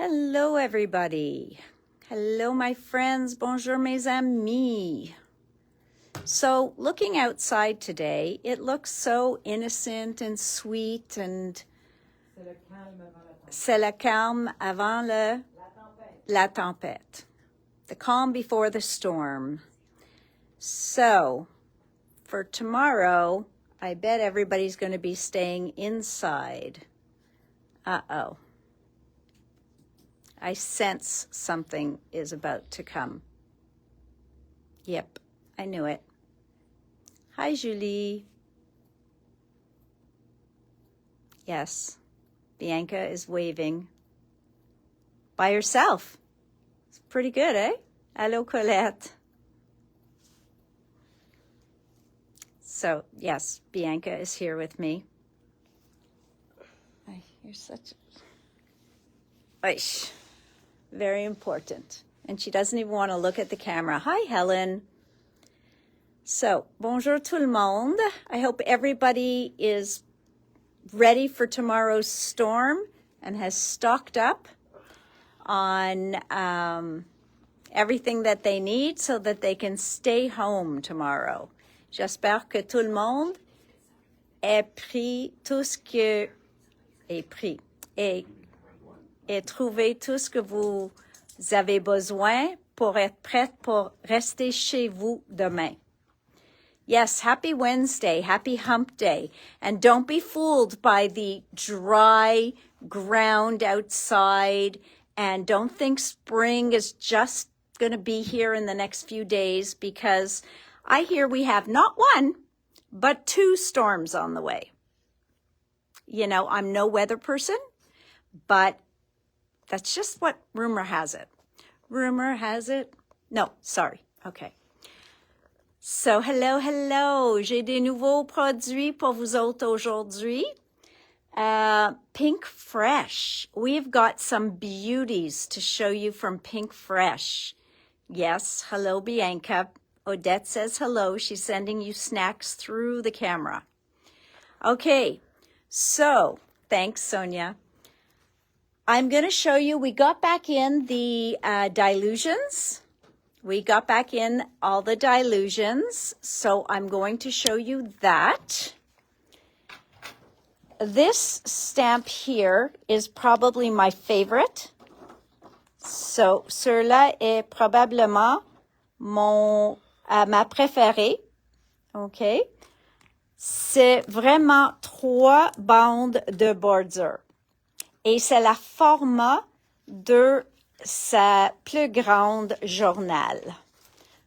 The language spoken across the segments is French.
Hello, everybody. Hello, my friends. Bonjour, mes amis. So, looking outside today, it looks so innocent and sweet and c'est le calme avant la tempête. The calm before the storm. So, for tomorrow, I bet everybody's going to be staying inside. Uh-oh. I sense something is about to come. Yep, I knew it. Hi, Julie. Yes, Bianca is waving by herself. It's pretty good, eh? Hello, Colette. So, yes, Bianca is here with me. You're such a... Very important. And she doesn't even want to look at the camera. Hi, Helen. So, bonjour tout le monde. I hope everybody is ready for tomorrow's storm and has stocked up on everything that they need so that they can stay home tomorrow. J'espère que tout le monde ait pris tout ce que est pris et trouver tout ce que vous avez besoin pour être prête pour rester chez vous demain. Yes, happy Wednesday, happy hump day. And don't be fooled by the dry ground outside. And don't think spring is just going to be here in the next few days, because I hear we have not one, but 2 storms on the way. You know, I'm no weather person, but that's just what rumor has it. Rumor has it? No, sorry. Okay. So, hello, hello. J'ai des nouveaux produits pour vous autres aujourd'hui. Pink Fresh. We've got some beauties to show you from Pink Fresh. Yes, hello, Bianca. Odette says hello. She's sending you snacks through the camera. Okay, so thanks, Sonia. I'm going to show you, we got back in the dilutions. We got back in all the dilutions, so I'm going to show you that. This stamp here is probably my favorite. So, cela est probablement ma préférée. OK? C'est vraiment 3 bandes de border. Et c'est la format de sa plus grande journal.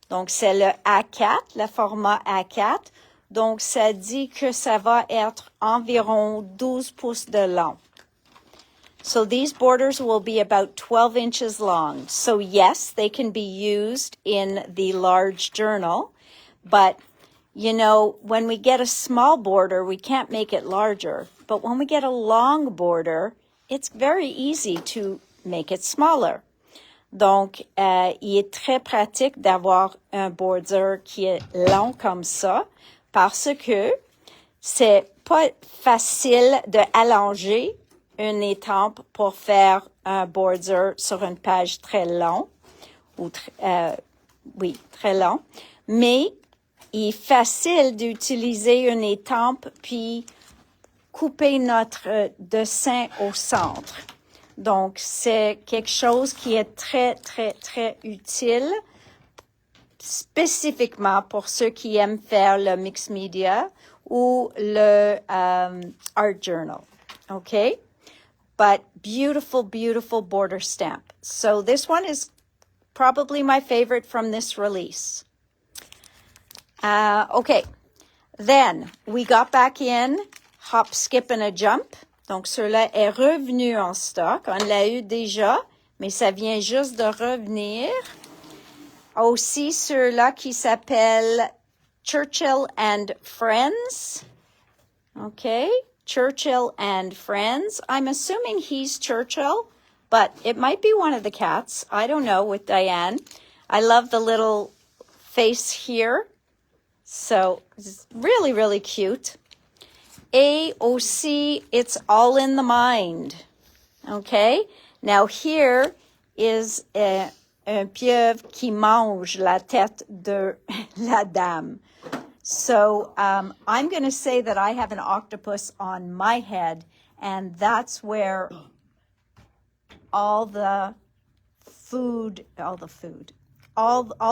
Donc, c'est le A4, le format A4. Donc, ça dit que ça va être environ 12 pouces de long. So, these borders will be about 12 inches long. So, yes, they can be used in the large journal. But, you know, when we get a small border, we can't make it larger. But when we get a long border, it's very easy to make it smaller. Donc, il est très pratique d'avoir un border qui est long comme ça, parce que c'est pas facile de allonger une étampe pour faire un border sur une page très long, ou très long, mais il est facile d'utiliser une étampe puis couper notre dessin au centre. Donc, c'est quelque chose qui est très, très, très utile, spécifiquement pour ceux qui aiment faire le mixed media ou le art journal. Okay? But beautiful, beautiful border stamp. So this one is probably my favorite from this release. Okay. Then, we got back in Hop, Skip and a Jump. Donc, cela est revenu en stock. On l'a eu déjà, mais ça vient juste de revenir. Aussi, ceux-là qui s'appellent Churchill and Friends. Okay, Churchill and Friends. I'm assuming he's Churchill, but it might be one of the cats. I don't know, with Diane. I love the little face here. So, it's really, really cute. Et aussi, it's all in the mind. Okay? Now here is un pieuvre qui mange la tête de la dame. So I'm going to say that I have an octopus on my head, and that's where all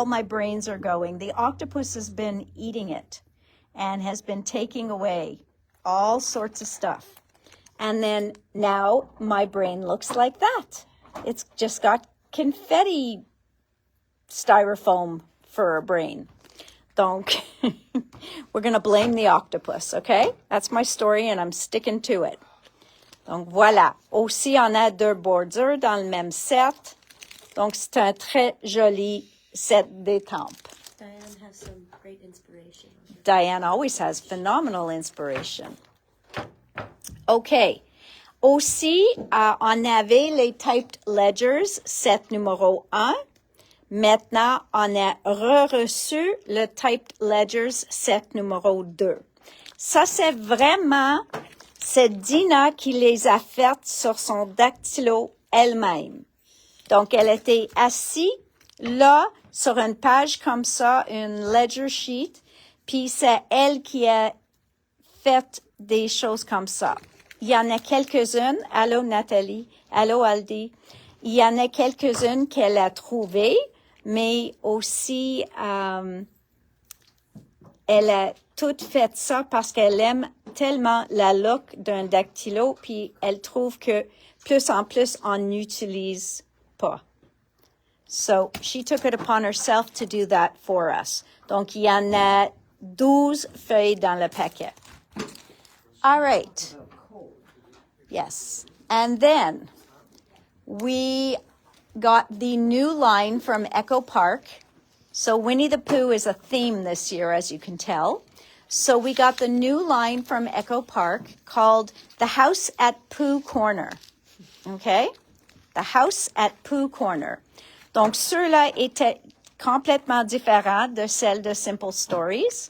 my brains are going. The octopus has been eating it and has been taking away all sorts of stuff. And then now my brain looks like that. It's just got confetti styrofoam for a brain. Donc, we're going to blame the octopus, okay? That's my story and I'm sticking to it. Donc, voilà. Aussi, on a deux bordures dans le même set. Donc, c'est un très joli set d'étampes. Diane has some great inspiration. Diane always has phenomenal inspiration. OK. Aussi, on avait les typed ledgers, set numéro 1. Maintenant, on a reçu le typed ledgers, set numéro 2. Ça, c'est Dina qui les a faites sur son dactylo elle-même. Donc, elle était assise là, sur une page comme ça, une ledger sheet, puis c'est elle qui a fait des choses comme ça. Il y en a quelques-unes, allô Nathalie, allô Aldi, il y en a quelques-unes qu'elle a trouvées, mais aussi, elle a toutes fait ça parce qu'elle aime tellement la look d'un dactylo, puis elle trouve que plus en plus, on n'utilise pas. So, she took it upon herself to do that for us. Donc, il y en a 12 feuilles dans le paquet. All right. Yes. And then, we got the new line from Echo Park. So, Winnie the Pooh is a theme this year, as you can tell. So, we got the new line from Echo Park called The House at Pooh Corner. Okay? The House at Pooh Corner. Donc, ceux-là étaient complètement différents de celles de Simple Stories.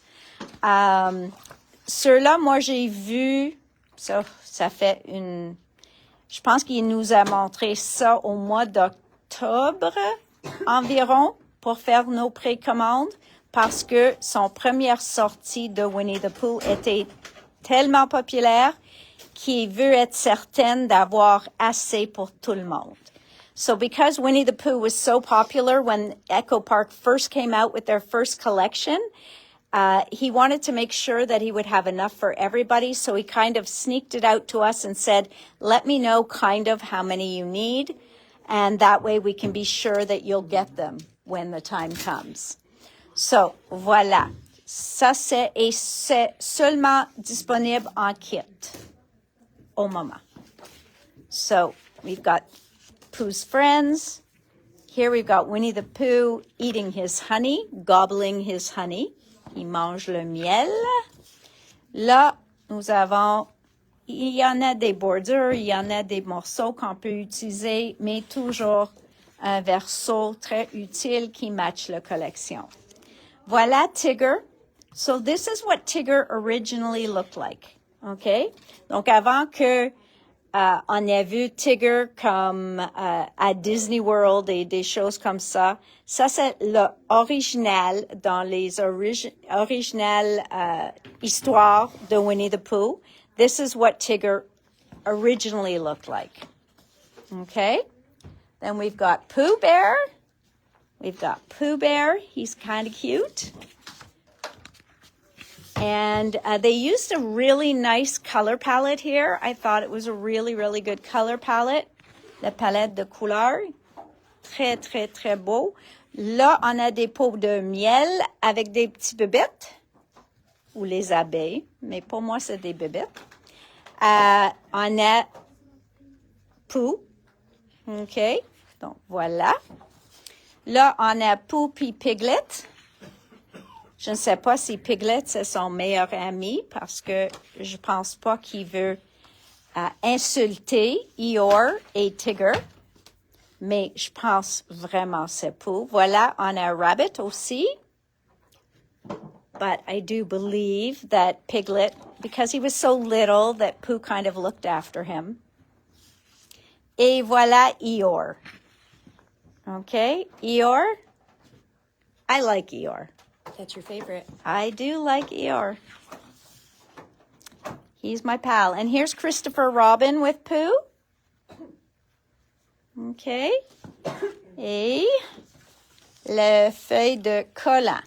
Ceux-là, moi, j'ai vu, ça fait je pense qu'il nous a montré ça au mois d'octobre environ pour faire nos précommandes parce que son première sortie de Winnie the Pooh était tellement populaire qu'il veut être certaine d'avoir assez pour tout le monde. So because Winnie the Pooh was so popular when Echo Park first came out with their first collection, he wanted to make sure that he would have enough for everybody. So he kind of sneaked it out to us and said, let me know kind of how many you need. And that way we can be sure that you'll get them when the time comes. So, voilà. Ça, c'est seulement disponible en kit au moment. So, we've got Pooh's friends. Here we've got Winnie the Pooh eating his honey, gobbling his honey. Il mange le miel. Là, il y en a des bordures, il y en a des morceaux qu'on peut utiliser, mais toujours un verso très utile qui matche la collection. Voilà Tigger. So this is what Tigger originally looked like. OK? Donc, avant que on ait vu Tigger comme à Disney World et des choses comme ça, ça c'est l'original dans les originales histoires de Winnie the Pooh. This is what Tigger originally looked like. Okay? Then we've got Pooh Bear. We've got Pooh Bear. He's kind of cute. And they used a really nice color palette here. I thought it was a really, really good color palette. La palette de couleurs. Très, très, très beau. Là, on a des pots de miel avec des petits bébêtes. Ou les abeilles. Mais pour moi, c'est des bébêtes. On a Pooh. OK. Donc, voilà. Là, on a Pooh puis Piglet. Je ne sais pas si Piglet, c'est son meilleur ami parce que je pense pas qu'il veut insulter Eeyore et Tigger. Mais je pense vraiment c'est Pooh. Voilà, on a Rabbit aussi. But I do believe that Piglet, because he was so little, that Pooh kind of looked after him. Et voilà Eeyore. Okay, Eeyore. I like Eeyore. That's your favorite. I do like Eeyore. He's my pal. And here's Christopher Robin with Pooh. Okay. Et le feuille de collant.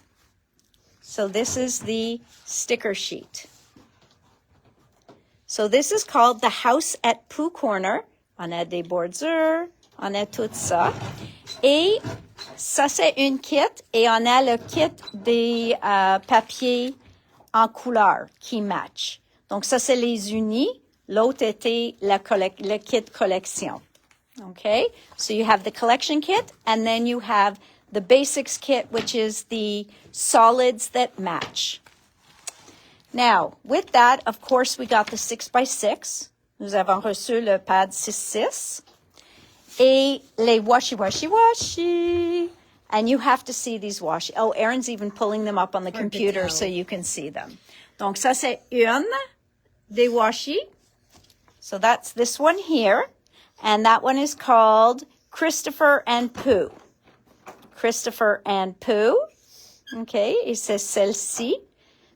So this is the sticker sheet. So this is called the House at Pooh Corner. On a des bordures, on a tout ça. Et ça, c'est une kit. Et on a le kit des papiers en couleur qui match. Donc ça, c'est les unis. L'autre était le kit collection. Okay? So you have the collection kit, and then you have the basics kit, which is the solids that match. Now, with that, of course, we got the 6x6. Nous avons reçu le pad 6x6. Et les washi. And you have to see these washi. Oh, Erin's even pulling them up on the computer so you can see them. Donc, ça, c'est une des washi. So that's this one here. And that one is called Christopher and Pooh. Christopher and Pooh. Okay, et c'est celle-ci.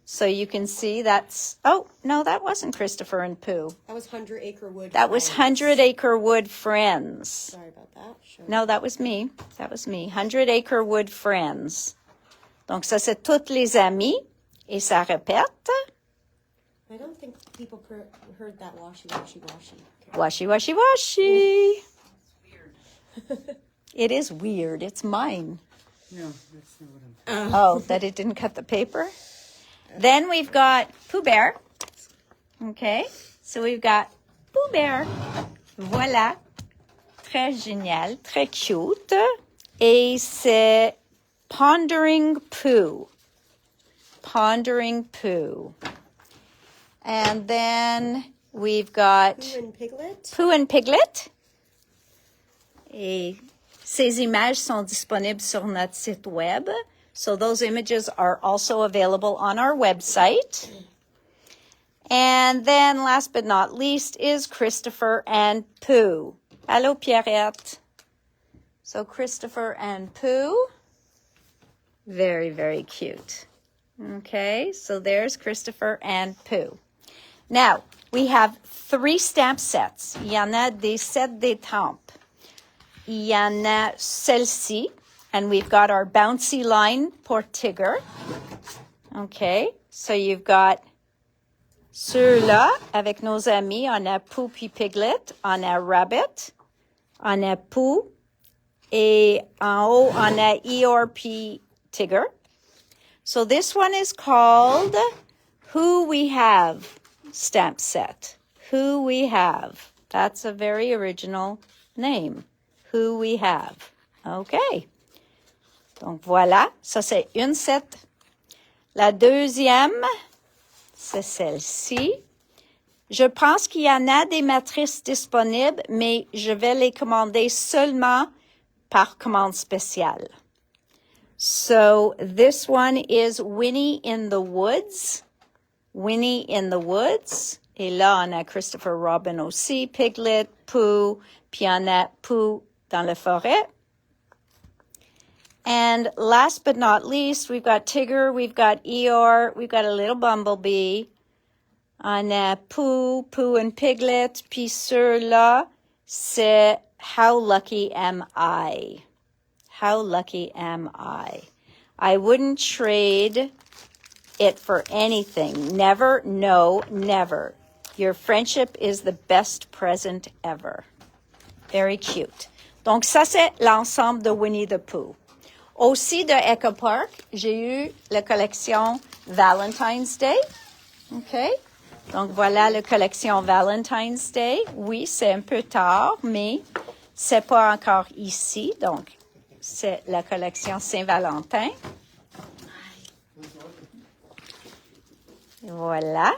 So you can see that's, oh, no, that wasn't Christopher and Pooh. That was 100 Acre Wood. That was 100 Acre Wood Friends. Sorry about that. Sure. No, that was me. That was me. 100 Acre Wood Friends. Donc ça, c'est toutes les amies. Et ça répète. I don't think people heard that washi. Okay. Washi. Weird. It is weird. It's mine. No, that's not what I'm Oh, that it didn't cut the paper? Then we've got Pooh Bear. Okay, so we've got Pooh Bear. Voilà. Très génial, très cute. Et c'est Pondering Pooh. Pondering Pooh. And then we've got Pooh and Piglet. Pooh and Piglet. Et ces images sont disponibles sur notre site web. So those images are also available on our website. And then last but not least is Christopher and Pooh. Hello, Pierrette. So Christopher and Pooh. Very, very cute. Okay, so there's Christopher and Pooh. Now, we have 3 stamp sets. Il y en a des sets d'étampes. Il y en a celle-ci. And we've got our bouncy line pour Tigger. Okay, so you've got ceux-là avec nos amis. On a Pooh puis Piglet. On a Rabbit. On a Pooh. Et en haut, on a Eeyore puis Tigger. So this one is called Who We Have stamp set. Who We Have. That's a very original name. Who We Have. Okay. Donc voilà, ça c'est une set. La deuxième, c'est celle-ci. Je pense qu'il y en a des matrices disponibles, mais je vais les commander seulement par commande spéciale. So this one is Winnie in the Woods. Winnie in the Woods. Et là, on a Christopher Robin aussi, Piglet, Pooh, puis on a Pooh dans la forêt. And last but not least, we've got Tigger, we've got Eeyore, we've got a little bumblebee. On a Pooh, Pooh and Piglet, puis ceux-là, c'est How Lucky Am I? How lucky am I? I wouldn't trade it for anything. Never, no, never. Your friendship is the best present ever. Very cute. Donc ça, c'est l'ensemble de Winnie the Pooh. Aussi de Echo Park, j'ai eu la collection Valentine's Day. OK? Donc voilà la collection Valentine's Day. Oui, c'est un peu tard, mais c'est pas encore ici. Donc, c'est la collection Saint-Valentin. Voilà.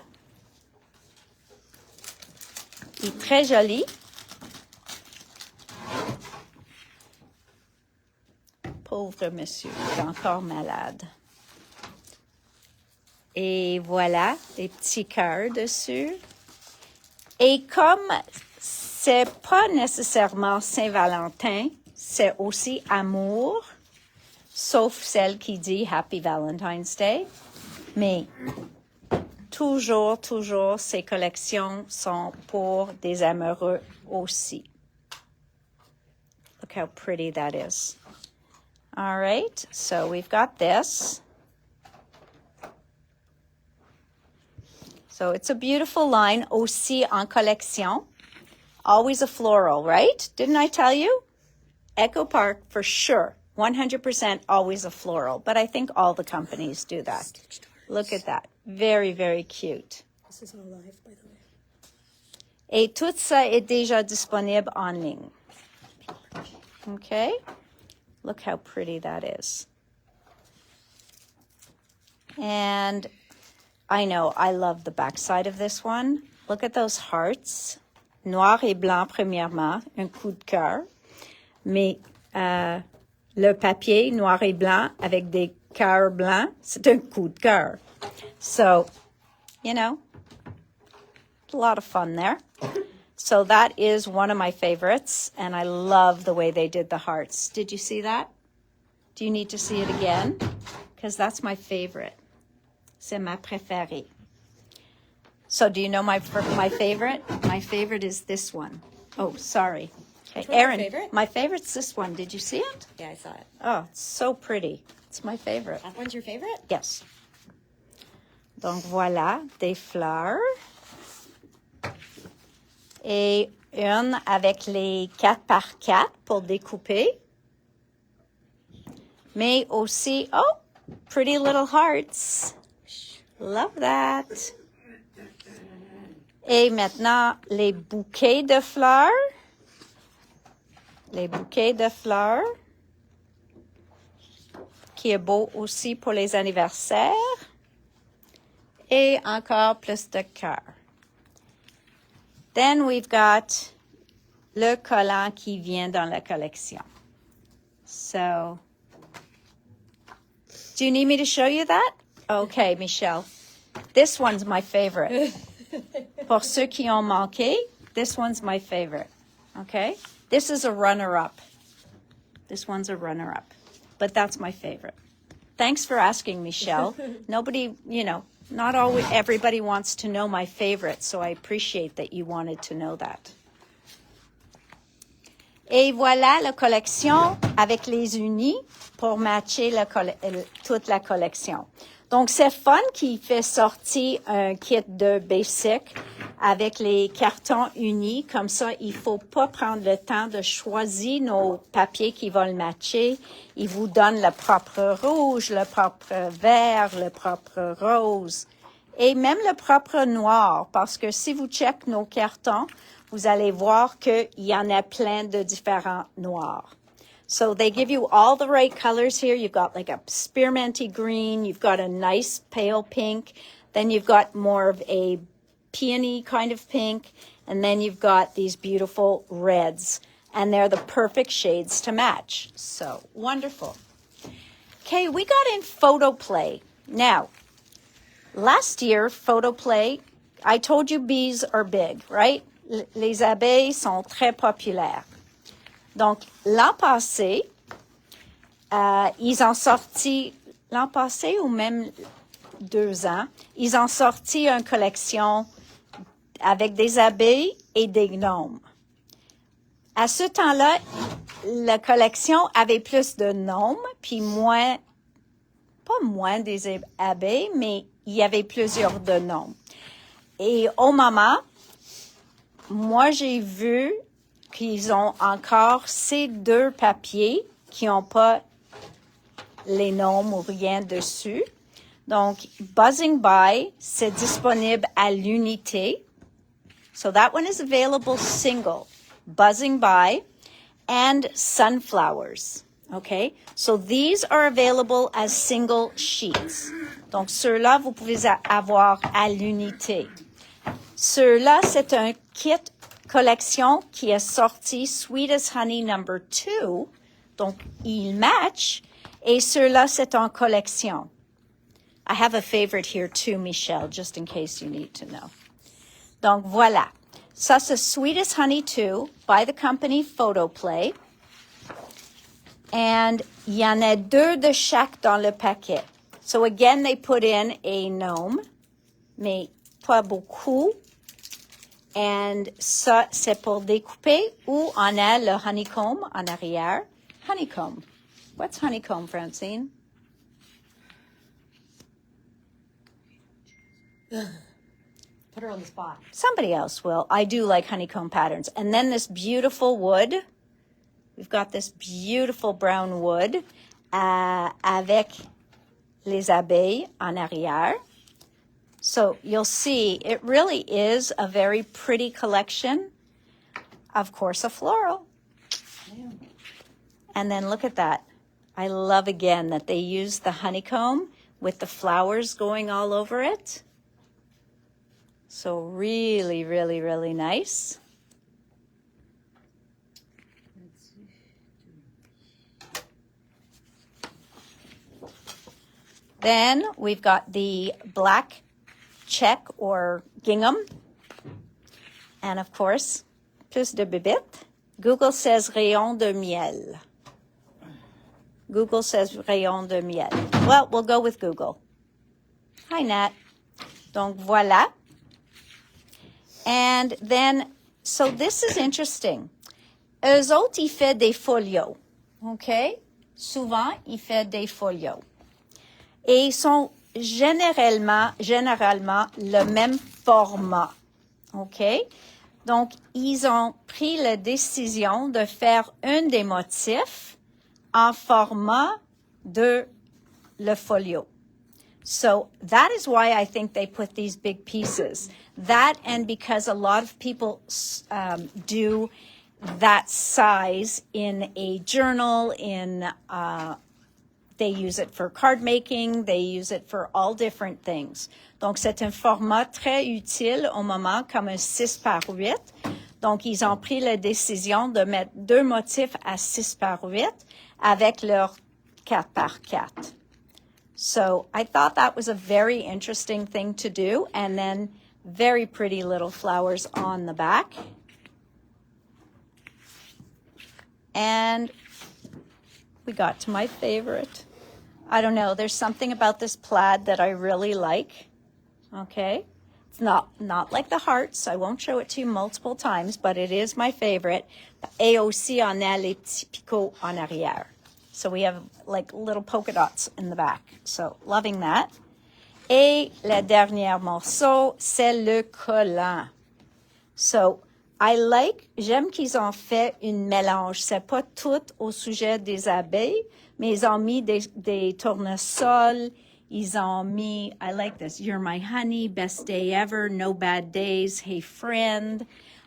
Il est très joli. Pauvre monsieur, il est encore malade. Et voilà, des petits cœurs dessus. Et comme c'est pas nécessairement Saint-Valentin, c'est aussi amour, sauf celle qui dit Happy Valentine's Day. Mais toujours, ces collections sont pour des amoureux aussi. Look how pretty that is. All right, so we've got this. So it's a beautiful line aussi en collection. Always a floral, right? Didn't I tell you? Echo Park, for sure. 100% always a floral. But I think all the companies do that. Look at that. Very, very cute. This is all live, by the way. Et tout ça est déjà disponible en ligne. Okay? Look how pretty that is. And I know, I love the backside of this one. Look at those hearts. Noir et blanc, premièrement, un coup de cœur. Mais le papier noir et blanc avec des cœurs blancs, c'est un coup de cœur. So, you know, a lot of fun there. So that is one of my favorites, and I love the way they did the hearts. Did you see that? Do you need to see it again? Because that's my favorite. C'est ma préférée. So do you know my favorite? My favorite is this one. Oh, sorry. Okay, Which one's your Erin, favorite? my favorite's this one. Did you see it? Yeah, I saw it. Oh, it's so pretty. It's my favorite. That one's your favorite? Yes. Donc voilà, des fleurs. Et une avec les 4x4 pour découper. Mais aussi, oh, pretty little hearts. Love that. Et maintenant, les bouquets de fleurs. Les bouquets de fleurs. Qui est beau aussi pour les anniversaires. Et encore plus de cœur. Then we've got le collant qui vient dans la collection. So, do you need me to show you that? Okay, Michelle. This one's my favorite. Pour ceux qui ont manqué, this one's my favorite. Okay? This is a runner-up. This one's a runner-up. But that's my favorite. Thanks for asking, Michelle. Nobody, you know, not always everybody wants to know my favorite, so I appreciate that you wanted to know that. Et voilà la collection avec les unis pour matcher toute la collection. Donc, c'est fun qui fait sortir un kit de basic avec les cartons unis. Comme ça, il faut pas prendre le temps de choisir nos papiers qui vont le matcher. Il vous donne le propre rouge, le propre vert, le propre rose et même le propre noir. Parce que si vous checkez nos cartons, vous allez voir qu'il y en a plein de différents noirs. So they give you all the right colors here. You've got like a spearminty green. You've got a nice pale pink. Then you've got more of a peony kind of pink. And then you've got these beautiful reds. And they're the perfect shades to match. So wonderful. Okay, we got in photo play. Now, last year, photo play, I told you bees are big, right? Les abeilles sont très populaires. Donc, l'an passé, ils ont sorti, l'an passé ou même 2 ans, ils ont sorti une collection avec des abeilles et des gnomes. À ce temps-là, la collection avait plus de gnomes, puis moins, pas moins des abeilles, mais il y avait plusieurs de gnomes. Et au moment, moi, j'ai vu qu'ils ont encore ces 2 papiers qui n'ont pas les noms ou rien dessus. Donc, Buzzing By, c'est disponible à l'unité. So that one is available single. Buzzing By and Sunflowers. Okay? So these are available as single sheets. Donc, ceux-là, vous pouvez avoir à l'unité. Ceux-là, c'est un kit collection qui est sorti Sweet as Honey number 2. Donc, il match. Et ceux-là, c'est en collection. I have a favorite here too, Michelle, just in case you need to know. Donc, voilà. Ça, c'est Sweet as Honey 2 by the company Photoplay. And il y en a 2 de chaque dans le paquet. So again, they put in a gnome, mais pas beaucoup. And ça, c'est pour découper, où on a le honeycomb en arrière. Honeycomb. What's honeycomb, Francine? Put her on the spot. Somebody else will. I do like honeycomb patterns. And then this beautiful wood. We've got this beautiful brown wood avec les abeilles en arrière. So you'll see it really is a very pretty collection. Of course, a floral. And then look at that. I love again that they use the honeycomb with the flowers going all over it. So really, really, really nice. Then we've got the black check or gingham. And of course, plus de bibitte. Google says rayon de miel. Google says rayon de miel. Well, we'll go with Google. Hi, Nat. Donc, voilà. And then, so this is interesting. Eux autres, ils font des folios. OK? Souvent, ils font des folios. Et ils sont généralement le même format. OK? Donc, ils ont pris la décision de faire un des motifs en format de le folio. So that is why I think they put these big pieces. That and because a lot of people do that size in a journal, they use it for card making, they use it for all different things. Donc, c'est un format très utile au moment comme un 6 par 8. Donc, ils ont pris la décision de mettre 2 motifs à 6 par 8 avec leur 4 par 4. So, I thought that was a very interesting thing to do. And then, very pretty little flowers on the back. And we got to my favorite. I don't know, there's something about this plaid that I really like. Okay? It's not like the hearts. I won't show it to you multiple times, but it is my favorite. Et aussi, on a les petits picots en arrière. So we have like little polka dots in the back. So, loving that. Et le dernier morceau, c'est le collant. So, j'aime qu'ils ont fait une mélange. C'est pas tout au sujet des abeilles, mais ils ont mis des tournesols. Ils ont mis, I like this, You're my honey, best day ever, no bad days, hey friend.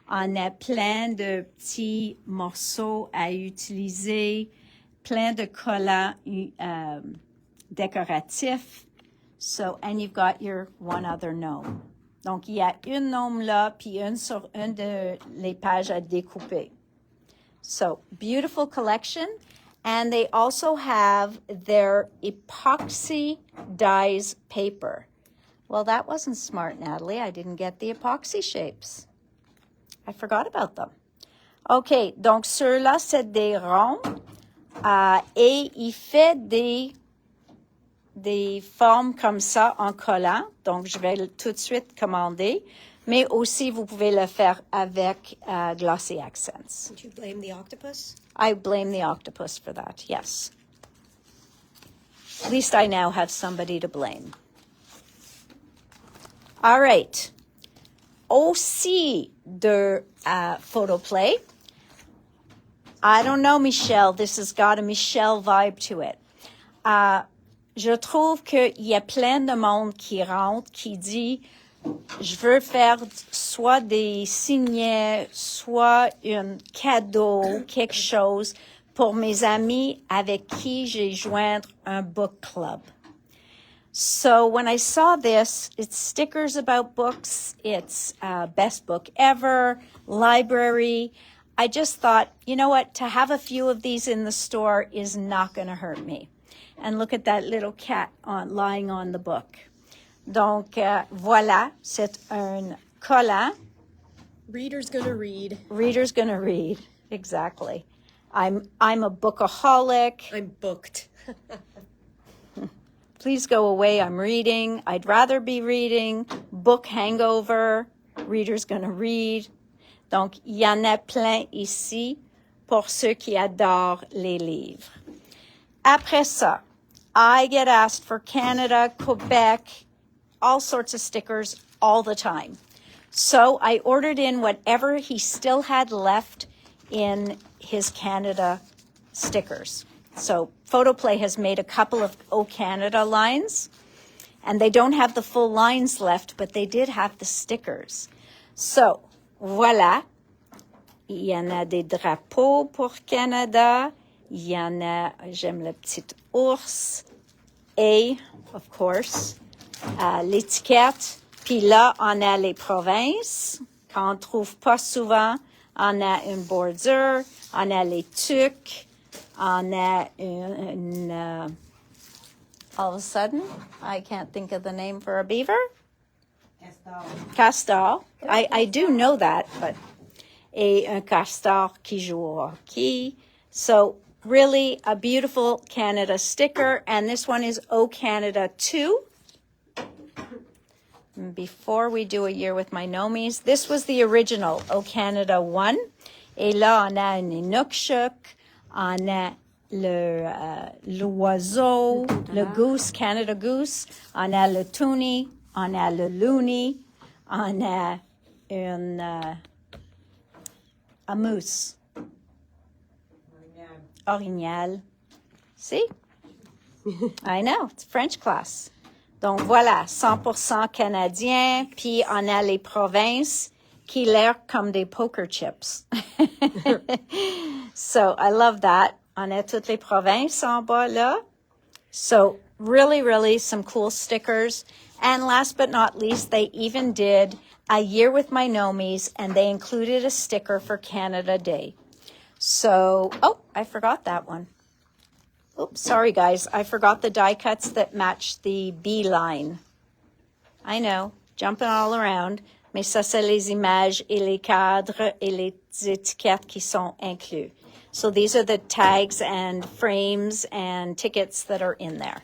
On a plein de petits morceaux à utiliser, plein de collants décoratifs. So, and you've got your one other gnome. Donc, il y a une gnome là, puis une sur une de les pages à découper. So, beautiful collection. And they also have their epoxy dyes paper. Well, that wasn't smart, Natalie. I didn't get the epoxy shapes. I forgot about them. OK, donc ceux-là, c'est des ronds. Et il fait des formes comme ça en collant. Donc, je vais tout de suite commander. Mais aussi, vous pouvez le faire avec Glossy Accents. Did you blame the octopus? I blame the octopus for that, yes. At least I now have somebody to blame. All right. Aussi de Photoplay. I don't know, Michelle. This has got a Michelle vibe to it. Je trouve qu'il y a plein de monde qui rentre, qui dit, je veux faire soit des signets, soit un cadeau, quelque chose pour mes amis avec qui j'ai joindre un book club. So when I saw this, it's stickers about books, it's best book ever, library. I just thought, you know what, to have a few of these in the store is not going to hurt me. And look at that little cat lying on the book. Donc, voilà, c'est un collant Reader's gonna read. Reader's gonna read. Exactly. I'm a bookaholic. I'm booked. Please go away. I'm reading. I'd rather be reading. Book hangover. Reader's gonna read. Donc, il y en a plein ici pour ceux qui adorent les livres. Après ça, I get asked for Canada, Quebec, all sorts of stickers all the time. So I ordered in whatever he still had left in his Canada stickers. So Photoplay has made a couple of O Canada lines, and they don't have the full lines left, but they did have the stickers. So, voilà. Il y en a des drapeaux pour Canada. Il y en a, j'aime le petit ours. Et, of course, l'étiquette. Puis là, on a les provinces, qu'on ne trouve pas souvent. On a une bordure, on a les tuques, on a une all of a sudden, I can't think of the name for a beaver. Castor. I do know that, but et un castor qui joue au hockey. So really a beautiful Canada sticker, and this one is O Canada 2. Before we do a year with my nomies, this was the original O Canada 1. Et là, on a un Inukshuk, on a l'oiseau, le goose, Canada goose, on a le toonie, on a le loony, on a a moose. Orignal. See? I know, it's French class. Donc voilà, 100% canadien, puis on a les provinces qui l'air comme des poker chips. So I love that. On a toutes les provinces en bas là. So really some cool stickers. And last but not least, they even did a year with my nomies, and they included a sticker for Canada Day. So, oh, I forgot that one. Oops, sorry guys, I forgot the die cuts that match the B line. I know, jumping all around, mais ça c'est les images et les cadres et les étiquettes qui sont inclus. So these are the tags and frames and tickets that are in there.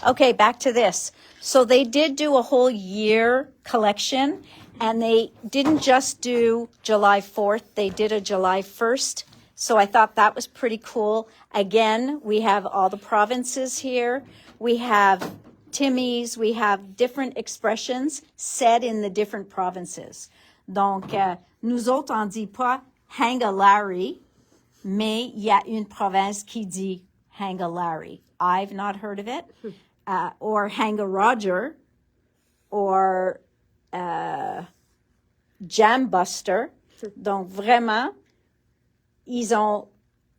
Okay, back to this. So they did do a whole year collection, and they didn't just do July 4th, they did a July 1st. So I thought that was pretty cool. Again, we have all the provinces here. We have Timmy's. We have different expressions said in the different provinces. Donc, nous autres, on dit pas Hangalari, mais il y a une province qui dit Hangalari. I've not heard of it. Or Hanga-Roger, or Jambuster. Donc, vraiment, ils ont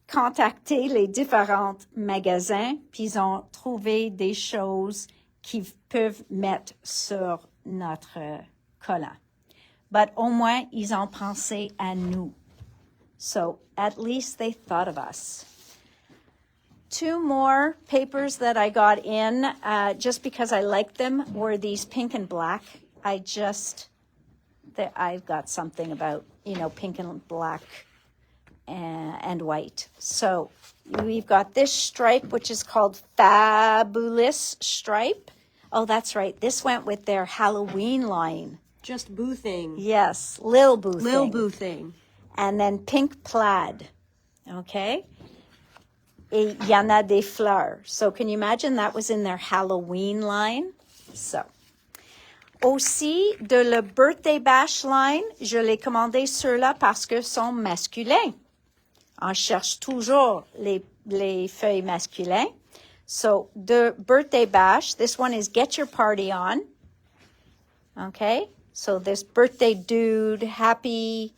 contacté les différents magasins, puis ils ont trouvé des choses qu'ils peuvent mettre sur notre collant. But au moins, ils ont pensé à nous. So at least they thought of us. 2 more papers that I got in, just because I liked them, were these pink and black. I've got something about, pink and black and white. So we've got this stripe, which is called Fabulous Stripe. Oh, that's right. This went with their Halloween line. Just boothing. Yes, Lil Boothing. Lil Boothing. And then pink plaid. Okay? Et y en a des fleurs. So can you imagine that was in their Halloween line? So. Aussi, de le Birthday Bash line, je l'ai commandé ceux-là parce que sont masculins. On cherche toujours les feuilles masculins. So, the Birthday Bash, this one is Get Your Party On. Okay? So, this birthday dude, happy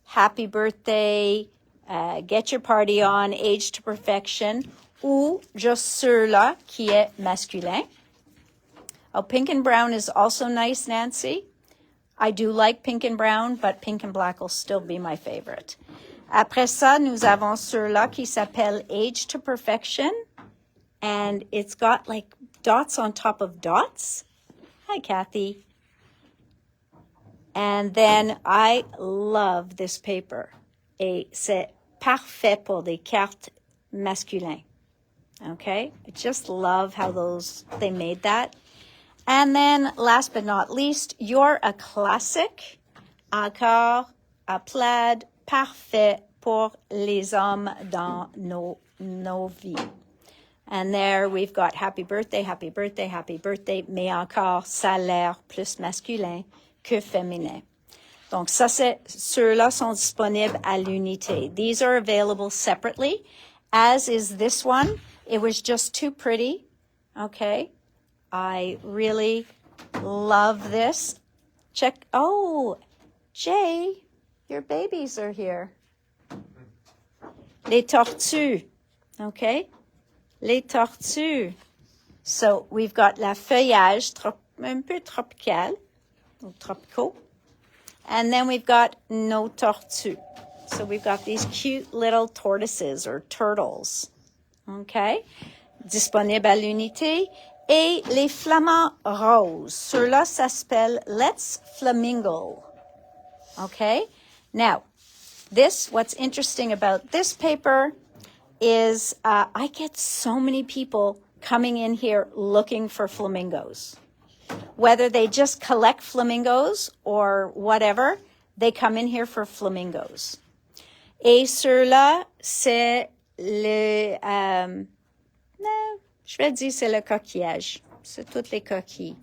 birthday, Get Your Party On, Age to Perfection, ou juste ceux-là qui est masculin. Oh, pink and brown is also nice, Nancy. I do like pink and brown, but pink and black will still be my favorite. Après ça, nous avons ceux-là qui s'appelle Age to Perfection. And it's got like dots on top of dots. Hi, Kathy. And then I love this paper. Et c'est parfait pour des cartes masculines. Okay? I just love how they made that. And then, last but not least, you're a classic. Encore à plaid, parfait pour les hommes dans nos vies. And there we've got happy birthday, happy birthday, happy birthday, mais encore ça a l'air plus masculin que féminin. Donc ça, ceux-là sont disponibles à l'unité. These are available separately, as is this one. It was just too pretty, okay? I really love this. Check, oh, Jay, your babies are here. Les tortues, okay? Les tortues. So we've got la feuillage un peu tropical, ou tropicaux. And then we've got nos tortues. So we've got these cute little tortoises or turtles. Okay? Disponible à l'unité. Et les flamants roses. Ceux-là, ça s'appelle Let's Flamingo. Okay? Now, what's interesting about this paper is I get so many people coming in here looking for flamingos. Whether they just collect flamingos or whatever, they come in here for flamingos. Et ceux-là, c'est le... non, je vais dire c'est le coquillage. C'est toutes les coquilles.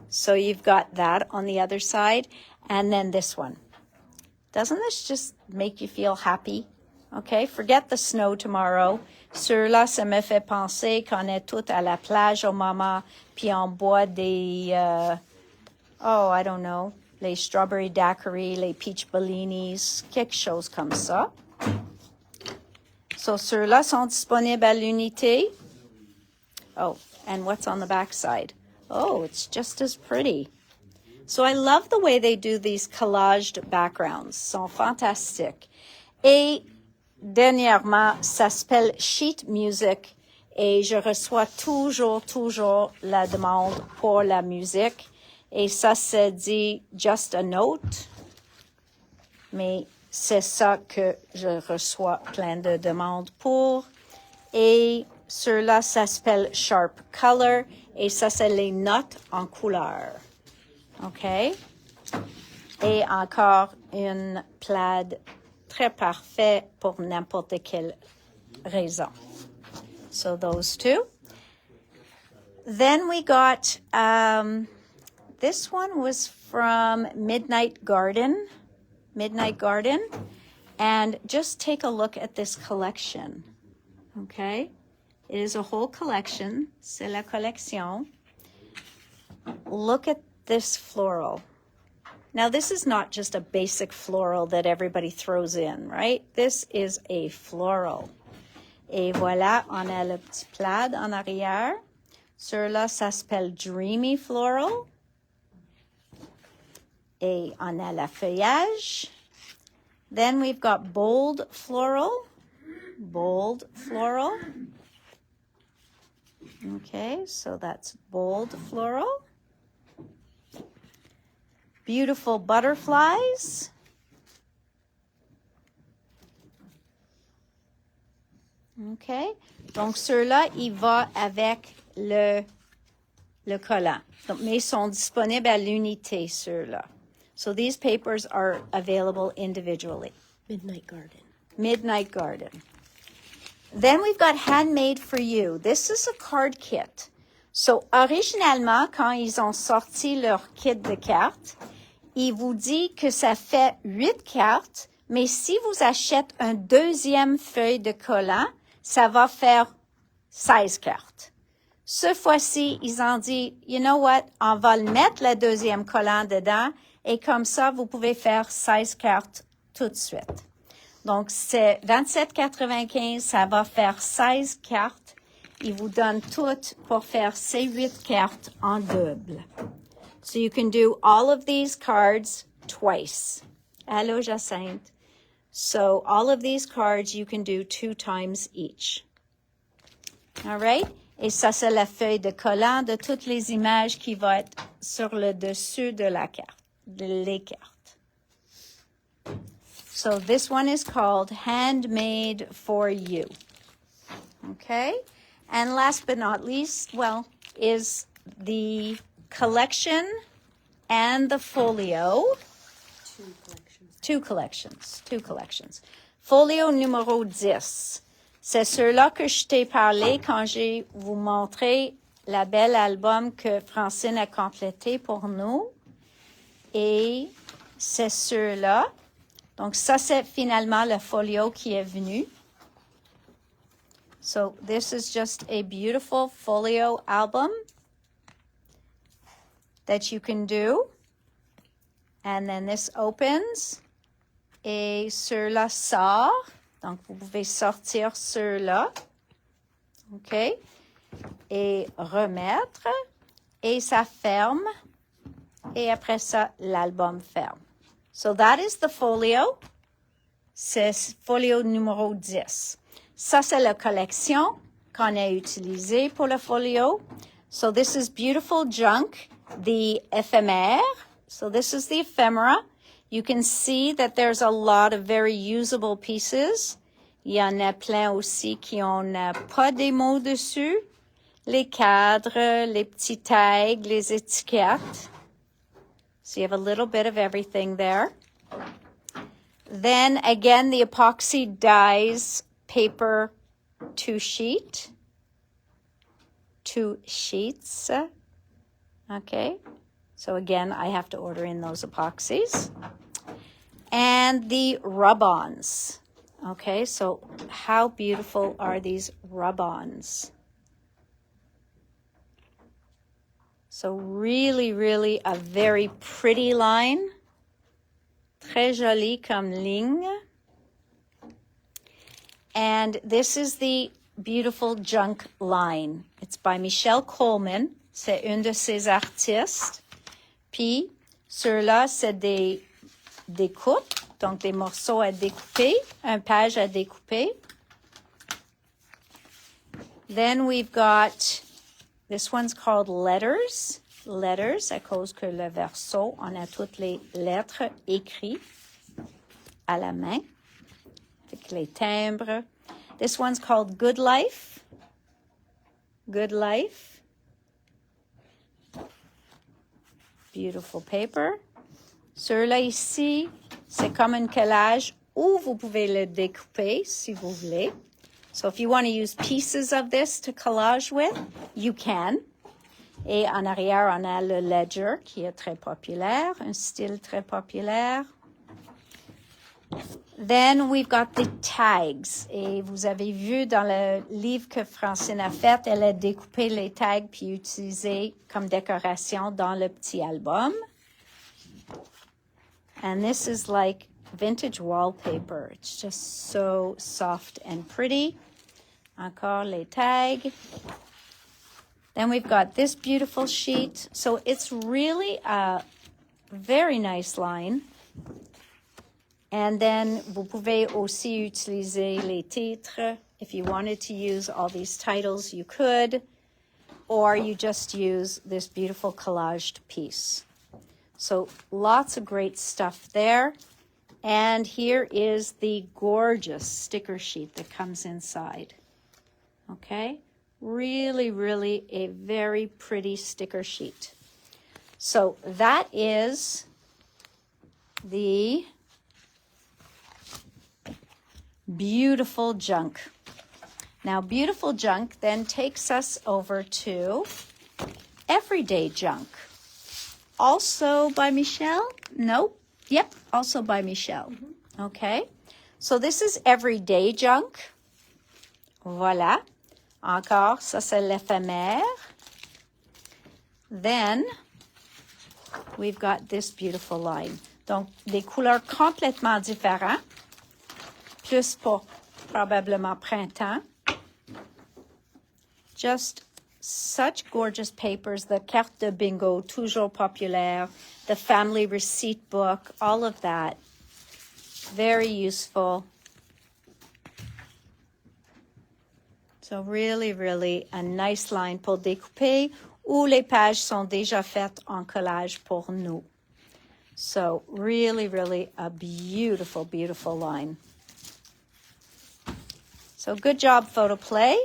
So you've got that on the other side. And then this one. Doesn't this just make you feel happy? Okay, forget the snow tomorrow. Ceux-là, ça me fait penser qu'on est toutes à la plage au moment, puis on boit des, I don't know, les strawberry daiquiris, les peach bellinis, quelque chose comme ça. So ceux-là sont disponibles à l'unité. Oh, and what's on the back side? Oh, it's just as pretty. So I love the way they do these collaged backgrounds. Sont fantastiques. Et dernièrement, ça s'appelle sheet music et je reçois toujours la demande pour la musique. Et ça se dit just a note, mais c'est ça que je reçois plein de demandes pour. Et ceux-là, ça s'appelle sharp color et ça, c'est les notes en couleur. OK? Et encore une plaid très parfait pour n'importe quelle raison. So those two. Then we got, this one was from Midnight Garden. And just take a look at this collection. Okay? It is a whole collection. C'est la collection. Look at this floral. Now, this is not just a basic floral that everybody throws in, right? This is a floral. Et voilà, on a le petit plaid en arrière. Ceux-là, ça s'appelle Dreamy Floral. Et on a la feuillage. Then we've got Bold Floral. Okay, so that's Bold Floral. Beautiful butterflies. OK. Donc, ceux-là, il va avec le collant. Donc, mais ils sont disponibles à l'unité, ceux-là. So these papers are available individually. Midnight Garden. Then we've got Handmade for You. This is a card kit. So, originalement, quand ils ont sorti leur kit de cartes, il vous dit que ça fait 8 cartes, mais si vous achetez un deuxième feuille de collant, ça va faire 16 cartes. Ce fois-ci, ils ont dit, you know what, on va le mettre le deuxième collant dedans et comme ça, vous pouvez faire 16 cartes tout de suite. Donc, c'est 27,95, ça va faire 16 cartes. Ils vous donnent toutes pour faire ces 8 cartes en double. So you can do all of these cards twice. Allô, Jacinthe. So all of these cards you can do 2 times each. All right? Et ça, c'est la feuille de collant de toutes les images qui vont être sur le dessus de la carte. les cartes. So this one is called Handmade for You. Okay? And last but not least, well, is the collection and the folio. Two collections. Folio numéro 10. C'est ceux-là que je t'ai parlé quand j'ai vous montré la belle album que Francine a complété pour nous. Et c'est ceux-là. Donc, ça, c'est finalement le folio qui est venu. So, this is just a beautiful folio album that you can do. And then this opens. Et ceux-là sort. Donc, vous pouvez sortir ceux-là. OK? Et remettre. Et ça ferme. Et après ça, l'album ferme. So, that is the folio. C'est folio numéro 10. Ça, c'est la collection qu'on a utilisée pour le folio. So, this is beautiful junk, the éphémère. So, this is the ephemera. You can see that there's a lot of very usable pieces. Il y en a plein aussi qui n'ont pas des mots dessus. Les cadres, les petits tags, les étiquettes. So you have a little bit of everything there. Then again, the epoxy dyes paper 2 sheets. Okay. So again, I have to order in those epoxies. And the rub-ons. Okay, so how beautiful are these rub-ons? So really, really a very pretty line. Très jolie comme ligne. And this is the beautiful junk line. It's by Michelle Coleman. C'est une de ses artistes. Puis, ceux-là, c'est des coupes, donc des morceaux à découper, un page à découper. Then we've got, this one's called letters. Letters, à cause que le verso, on a toutes les lettres écrites à la main, avec les timbres. This one's called Good Life. Good Life. Beautiful paper. Ceux-là ici, c'est comme un collage où vous pouvez le découper si vous voulez. So if you want to use pieces of this to collage with, you can. Et en arrière, on a le ledger qui est très populaire, un style très populaire. Then we've got the tags. Et vous avez vu dans le livre que Francine a fait, elle a découpé les tags puis utilisé comme décoration dans le petit album. And this is like vintage wallpaper. It's just so soft and pretty. Encore les tags. Then we've got this beautiful sheet. So it's really a very nice line. And then, vous pouvez aussi utiliser les titres. If you wanted to use all these titles, you could. Or you just use this beautiful collaged piece. So, lots of great stuff there. And here is the gorgeous sticker sheet that comes inside. Okay? Really, really a very pretty sticker sheet. So, that is the beautiful junk. Now, beautiful junk then takes us over to everyday junk. Also by Michelle? Nope. Yep, also by Michelle. Mm-hmm. Okay. So this is everyday junk. Voilà. Encore, ça c'est l'éphémère. Then, we've got this beautiful line. Donc, des couleurs complètement différentes. Plus pour probablement printemps. Just such gorgeous papers. The carte de bingo, toujours populaire. The family receipt book, all of that. Very useful. So really, really a nice line pour découper où les pages sont déjà faites en collage pour nous. So really, really a beautiful, beautiful line. So good job, Photoplay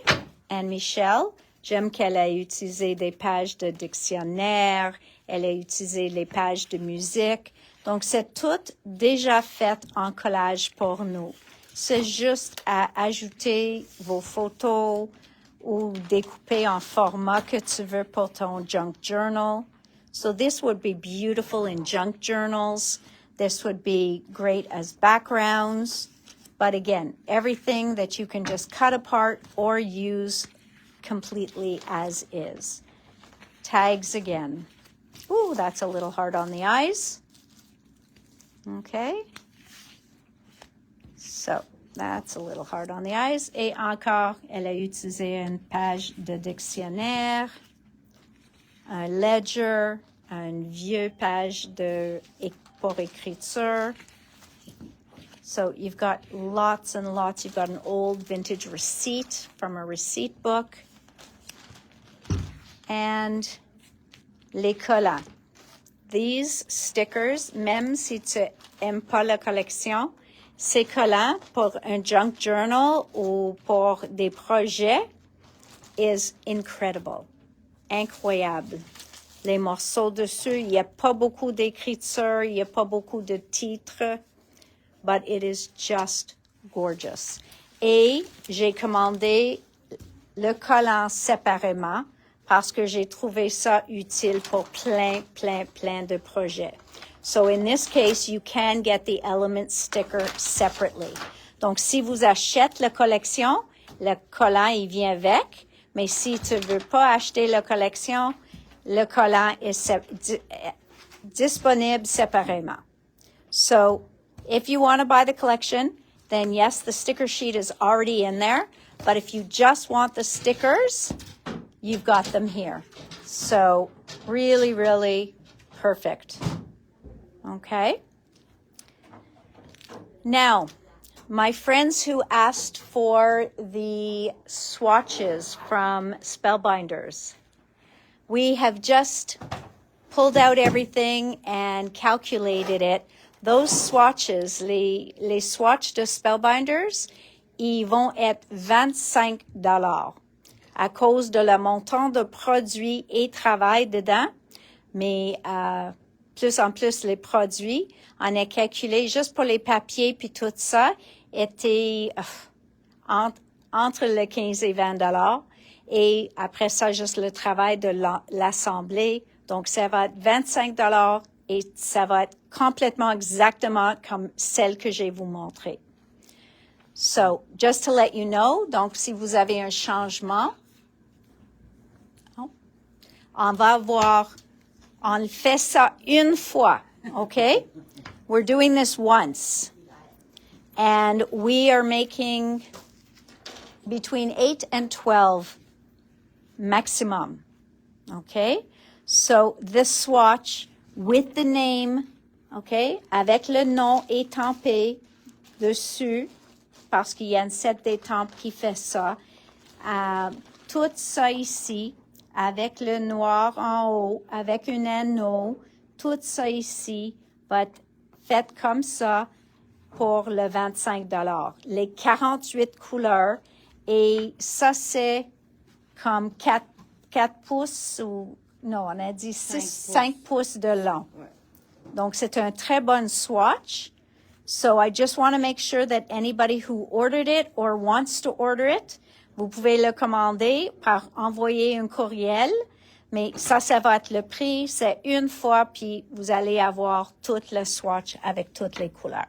and Michelle. J'aime qu'elle ait utilisé des pages de dictionnaire, elle a utilisé les pages de musique. Donc, c'est tout déjà fait en collage pour nous. C'est juste à ajouter vos photos ou découper en format que tu veux pour ton junk journal. So this would be beautiful in junk journals. This would be great as backgrounds. But again, everything that you can just cut apart or use completely as is. Tags again. Ooh, that's a little hard on the eyes. Okay. So that's a little hard on the eyes. Et encore, elle a utilisé une page de dictionnaire, un ledger, une vieille page pour écriture. So you've got lots and lots. You've got an old vintage receipt from a receipt book. And les collants. These stickers, même si tu n'aimes pas la collection, ces collants pour un junk journal ou pour des projets is incredible. Incroyable. Les morceaux dessus, il n'y a pas beaucoup d'écriture, il n'y a pas beaucoup de titres, but it is just gorgeous. Et j'ai commandé le collant séparément parce que j'ai trouvé ça utile pour plein de projets. So in this case, you can get the element sticker separately. Donc, si vous achetez la collection, le collant, il vient avec. Mais si tu veux pas acheter la collection, le collant est disponible séparément. So, if you want to buy the collection, then yes, the sticker sheet is already in there. But if you just want the stickers, you've got them here. So really, really perfect. Okay. Now, my friends who asked for the swatches from Spellbinders, we have just pulled out everything and calculated it. Those swatches, les swatches de Spellbinders, ils vont être $25 à cause de le montant de produits et travail dedans. Mais plus en plus les produits, on a calculé juste pour les papiers puis tout ça, était entre le 15 et $20. Et après ça, juste le travail de l'assemblée. Donc, ça va être $25 et ça va être complètement exactement comme celle que je vais vous montrer. So, just to let you know, donc si vous avez un changement, on va voir, on fait ça une fois, okay? We're doing this once. And we are making between 8 and 12 maximum, okay? So this swatch with the name, okay, avec le nom étampé dessus, parce qu'il y a une set d'étampes qui fait ça. Tout ça ici, avec le noir en haut, avec un anneau, tout ça ici va être fait comme ça pour le $25. Les 48 couleurs, et ça c'est comme 4 pouces ou, non, on a dit 5 pouces de long. Ouais. Donc, c'est un très bon swatch. So, I just want to make sure that anybody who ordered it or wants to order it, vous pouvez le commander par envoyer un courriel. Mais ça va être le prix. C'est une fois, puis vous allez avoir tout le swatch avec toutes les couleurs.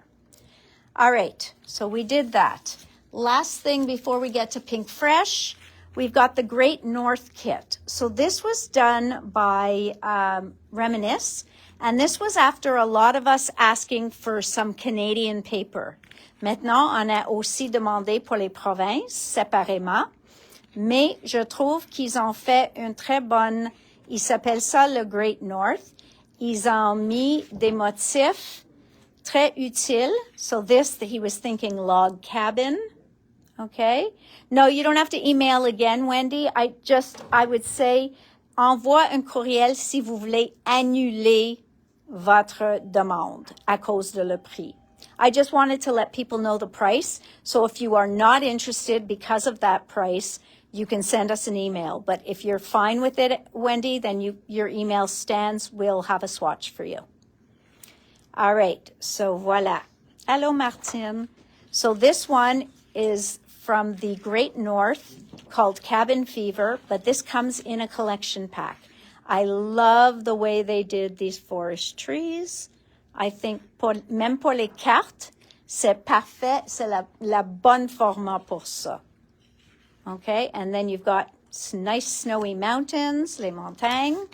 All right. So, we did that. Last thing before we get to Pink Fresh, we've got the Great North Kit. So this was done by Reminisce, and this was after a lot of us asking for some Canadian paper. Maintenant, on a aussi demandé pour les provinces séparément, mais je trouve qu'ils ont fait une très bonne, ils s'appellent ça le Great North. Ils ont mis des motifs très utiles. So this, he was thinking log cabin. Okay. No, you don't have to email again, Wendy. I would say, envoie un courriel si vous voulez annuler votre demande à cause de le prix. I just wanted to let people know the price. So if you are not interested because of that price, you can send us an email. But if you're fine with it, Wendy, then your email stands. We'll have a swatch for you. All right. So voila. Hello, Martine. So this one is from the Great North called Cabin Fever, but this comes in a collection pack. I love the way they did these forest trees. I think même pour les cartes, c'est parfait. C'est la bonne format pour ça. Okay, and then you've got nice snowy mountains, les montagnes.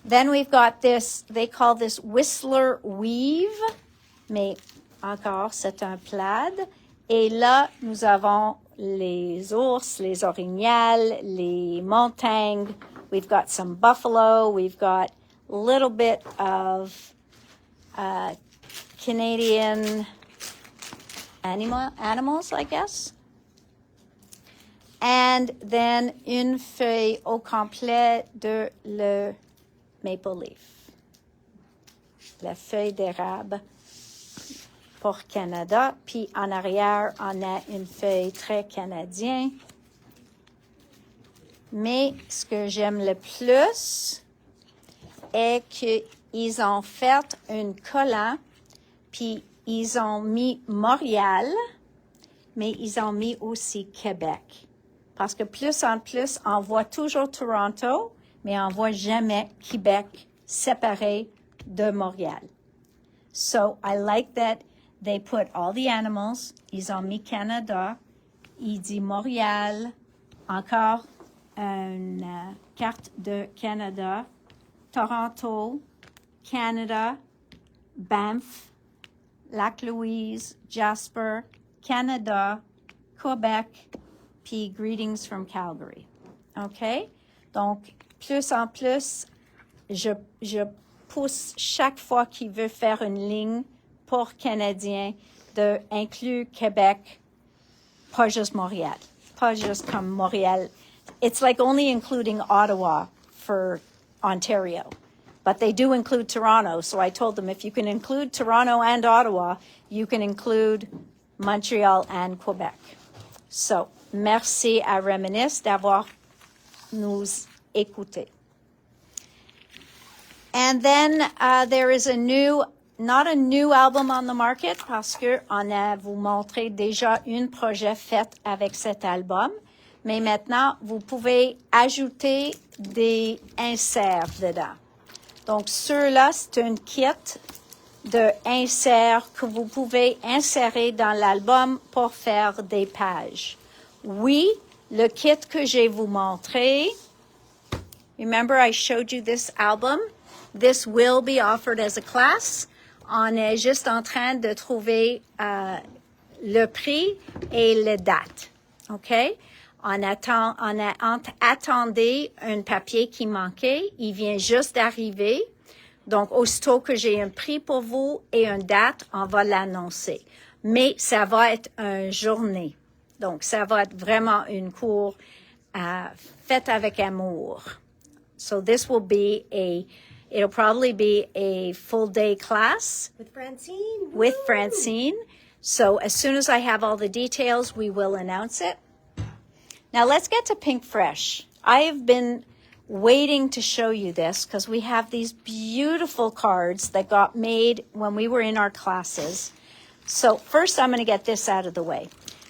Then we've got this, they call this Whistler Weave, mais encore c'est un plaid. Et là, nous avons les ours, les orignales, les montagnes. We've got some buffalo. We've got a little bit of Canadian animals, I guess. And then une feuille au complet de le maple leaf. La feuille d'érable pour Canada. Puis en arrière, on a une feuille très canadienne. Mais ce que j'aime le plus est qu'ils ont fait un collant, puis ils ont mis Montréal, mais ils ont mis aussi Québec. Parce que plus en plus, on voit toujours Toronto, mais on voit jamais Québec séparé de Montréal. So I like that they put all the animals. Ils ont mis Canada. Il dit Montréal. Encore une carte de Canada. Toronto, Canada, Banff, Lac-Louise, Jasper, Canada, Québec, puis Greetings from Calgary. OK? Donc, plus en plus, je pousse chaque fois qu'il veut faire une ligne pour Canadiens de inclure Québec, pas juste Montréal, pas juste comme Montréal. It's like only including Ottawa for Ontario, but they do include Toronto. So I told them if you can include Toronto and Ottawa, you can include Montreal and Quebec. So, merci à Reminisce d'avoir nous écouté. And then there is not a new album on the market parce que on a vous montré déjà un projet fait avec cet album. Mais maintenant, vous pouvez ajouter des inserts dedans. Donc, ceux-là, c'est un kit d'inserts que vous pouvez insérer dans l'album pour faire des pages. Oui, le kit que j'ai vous montré, remember I showed you this album? This will be offered as a class. On est juste en train de trouver le prix et les dates. OK? On attendait un papier qui manquait. Il vient juste d'arriver. Donc, aussitôt que j'ai un prix pour vous et une date, on va l'annoncer. Mais ça va être une journée. Donc, ça va être vraiment une cours faite avec amour. So this will be it'll probably be a full day class. With Francine. With Francine. So as soon as I have all the details, we will announce it. Now let's get to Pink Fresh. I have been waiting to show you this because we have these beautiful cards that got made when we were in our classes. So first I'm going to get this out of the way.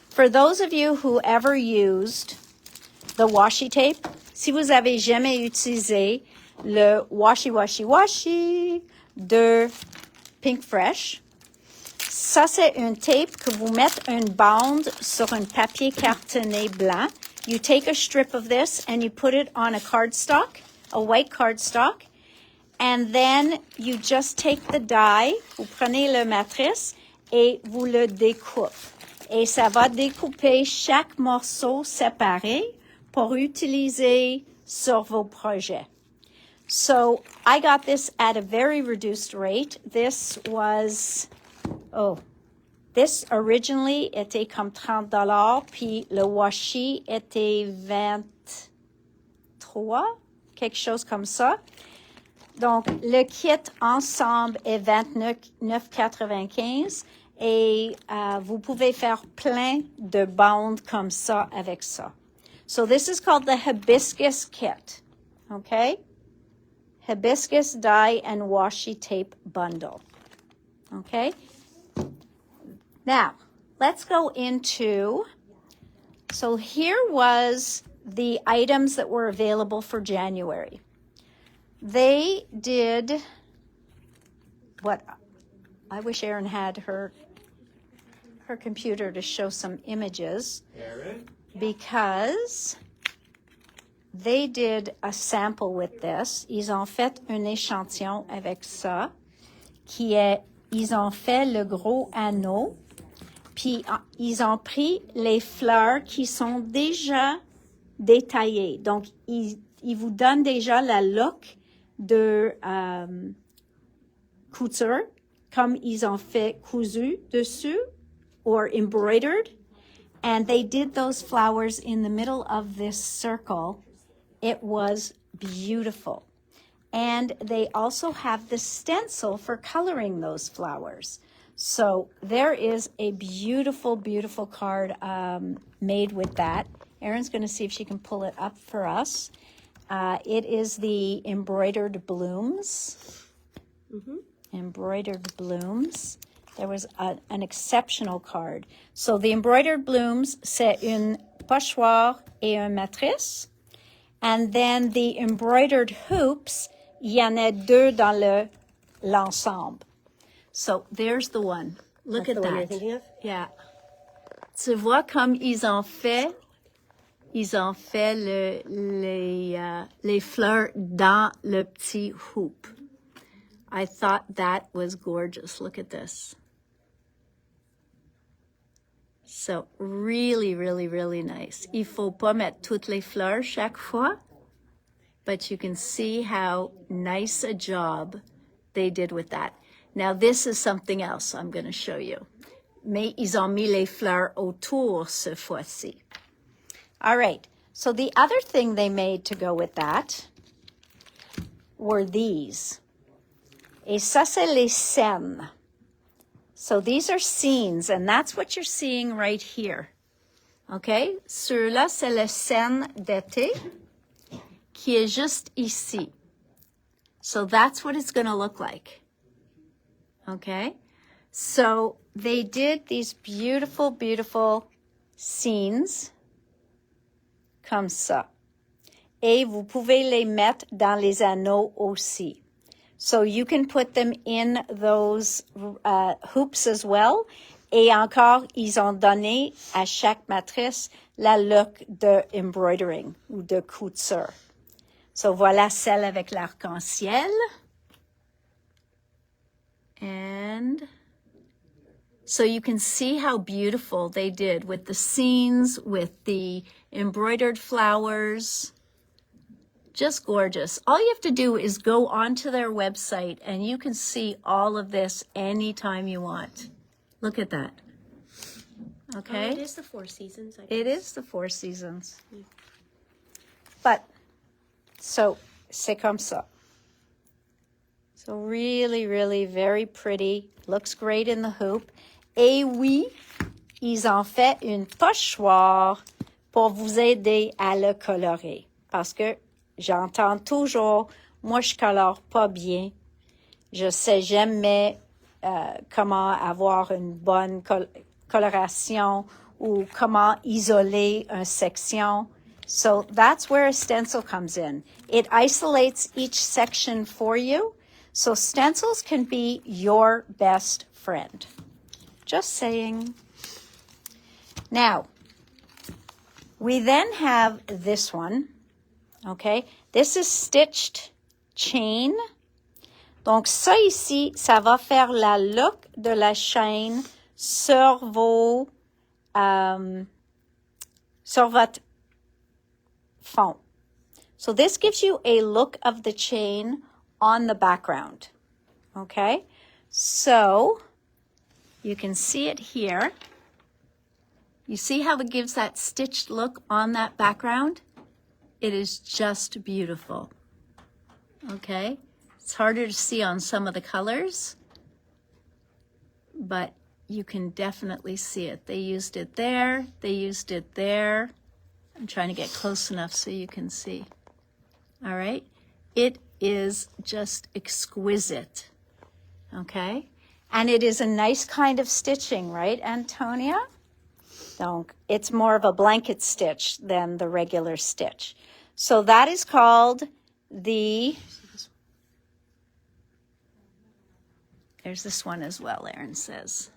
For those of you who ever used the washi tape, si vous avez jamais utilisé le washi de Pink Fresh, ça c'est une tape que vous mettez une bande sur un papier cartonné blanc. You take a strip of this and you put it on a cardstock, a white cardstock, and then you just take the die, vous prenez le matrice et vous le découpez. Et ça va découper chaque morceau séparé pour utiliser sur vos projets. So I got this at a very reduced rate. This originally était comme $30, puis le washi était 23, quelque chose comme ça. Donc, le kit ensemble est 29,95 et vous pouvez faire plein de bandes comme ça avec ça. So this is called the hibiscus kit, okay? Hibiscus dye and washi tape bundle, okay? Now, let's go into, so here was the items that were available for January. They did what I wish Erin had her computer to show some images. Erin? Because they did a sample with this. Ils ont fait un échantillon avec ça, qui est, ils ont fait le gros anneau, puis ils ont pris les fleurs qui sont déjà détaillées. Donc, ils vous donnent déjà la look de couture, comme ils ont fait cousu dessus, or embroidered. And they did those flowers in the middle of this circle. It was beautiful. And they also have the stencil for coloring those flowers. So there is a beautiful, beautiful card made with that. Erin's going to see if she can pull it up for us. It is the embroidered blooms. Embroidered blooms. There was an exceptional card. So the embroidered blooms, c'est une pochoir et une matrice. And then the embroidered hoops, il y en a deux dans l'ensemble. So there's the one. Look That's at the one you're that. thinking of? Yeah. Tu vois comme ils ont fait les fleurs dans le petit hoop. I thought that was gorgeous. Look at this. So really, really, really nice. Il faut pas mettre toutes les fleurs chaque fois, but you can see how nice a job they did with that. Now this is something else I'm going to show you. Mais ils ont mis les fleurs autour ce fois-ci. All right. So the other thing they made to go with that were these. Et ça, c'est les scènes. So these are scenes, and that's what you're seeing right here. Okay? Ceux-là, c'est la scène d'été qui est juste ici. So that's what it's going to look like. Okay? So they did these beautiful, beautiful scenes comme ça. Et vous pouvez les mettre dans les anneaux aussi. So you can put them in those hoops as well. Et encore, ils ont donné à chaque matrice la look de embroidering ou de couture. So voilà celle avec l'arc-en-ciel. And so you can see how beautiful they did with the scenes, with the embroidered flowers. Just gorgeous. All you have to do is go onto their website and you can see all of this anytime you want. Look at that. Okay? It is the Four Seasons. It is the Four Seasons. But, so, c'est comme ça. So really, really very pretty. Looks great in the hoop. Et oui, ils ont fait une pochoir pour vous aider à le colorer. Parce que j'entends toujours, moi je colore pas bien. Je sais jamais comment avoir une bonne coloration ou comment isoler une section. So that's where a stencil comes in. It isolates each section for you. So stencils can be your best friend. Just saying. Now, we then have this one. Okay, this is stitched chain. Donc ça ici, ça va faire la look de la chaîne sur vos, sur votre fond. So this gives you a look of the chain on the background. Okay, so you can see it here. You see how it gives that stitched look on that background? It is just beautiful. Okay, It's harder to see on some of the colors, but you can definitely see it. They used it there. They used it there. I'm trying to get close enough so you can see. All right. It is just exquisite. Okay. And it is a nice kind of stitching, right, Antonia? Donc, it's more of a blanket stitch than the regular stitch. So that is called the, there's this one as well, Erin says.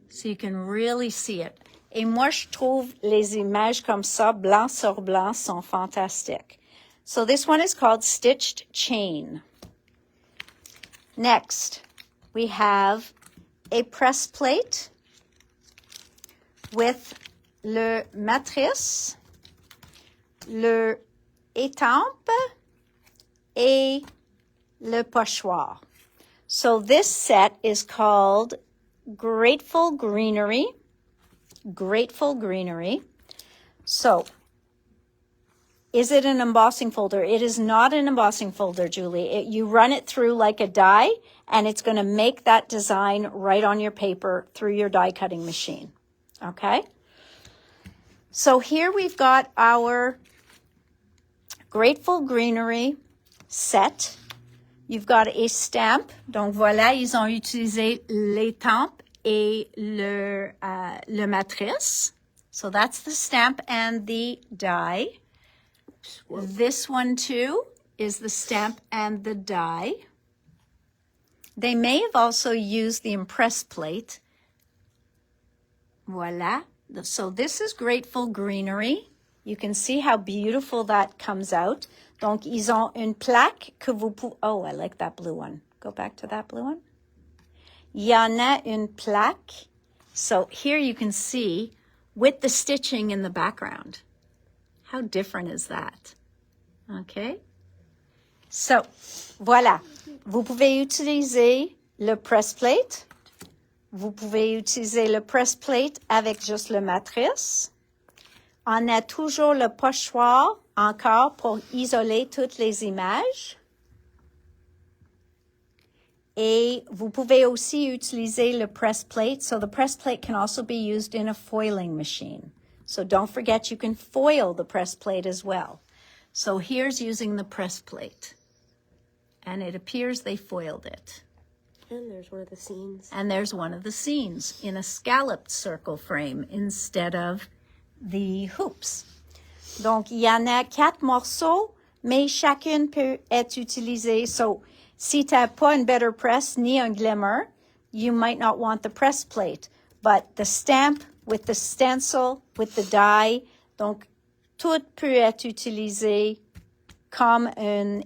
So you can really see it. Et moi, je trouve les images comme ça, blanc sur blanc, sont fantastiques. So this one is called Stitched Chain. Next, we have a press plate with le matrice, le étampe, et le pochoir. So this set is called Grateful Greenery. Grateful Greenery. So, is it an embossing folder? It is not an embossing folder, Julie. You run it through like a die, and it's going to make that design right on your paper through your die cutting machine. Okay? So here we've got our Grateful Greenery set. You've got a stamp. Donc voilà, ils ont utilisé l'étampe et le matrice. So that's the stamp and the die. This one too is the stamp and the die. They may have also used the impress plate. Voila. So this is Grateful Greenery. You can see how beautiful that comes out. Donc, ils ont une plaque que vous pouvez... Oh, I like that blue one. Go back to that blue one. Il y en a une plaque. So here you can see with the stitching in the background. How different is that? Okay. So, voilà. Vous pouvez utiliser le press plate. Vous pouvez utiliser le press plate avec juste le matrice. On a toujours le pochoir encore pour isoler toutes les images. Et vous pouvez aussi utiliser le press plate. So the press plate can also be used in a foiling machine. So don't forget you can foil the press plate as well. So here's using the press plate. And it appears they foiled it. And there's one of the scenes. And there's one of the scenes in a scalloped circle frame instead of the hoops. Donc, il y en a 4 morceaux, mais chacune peut être utilisée. So, si tu n'as pas une better press ni un glimmer, you might not want the press plate. But the stamp with the stencil, with the die, donc, tout peut être utilisé comme un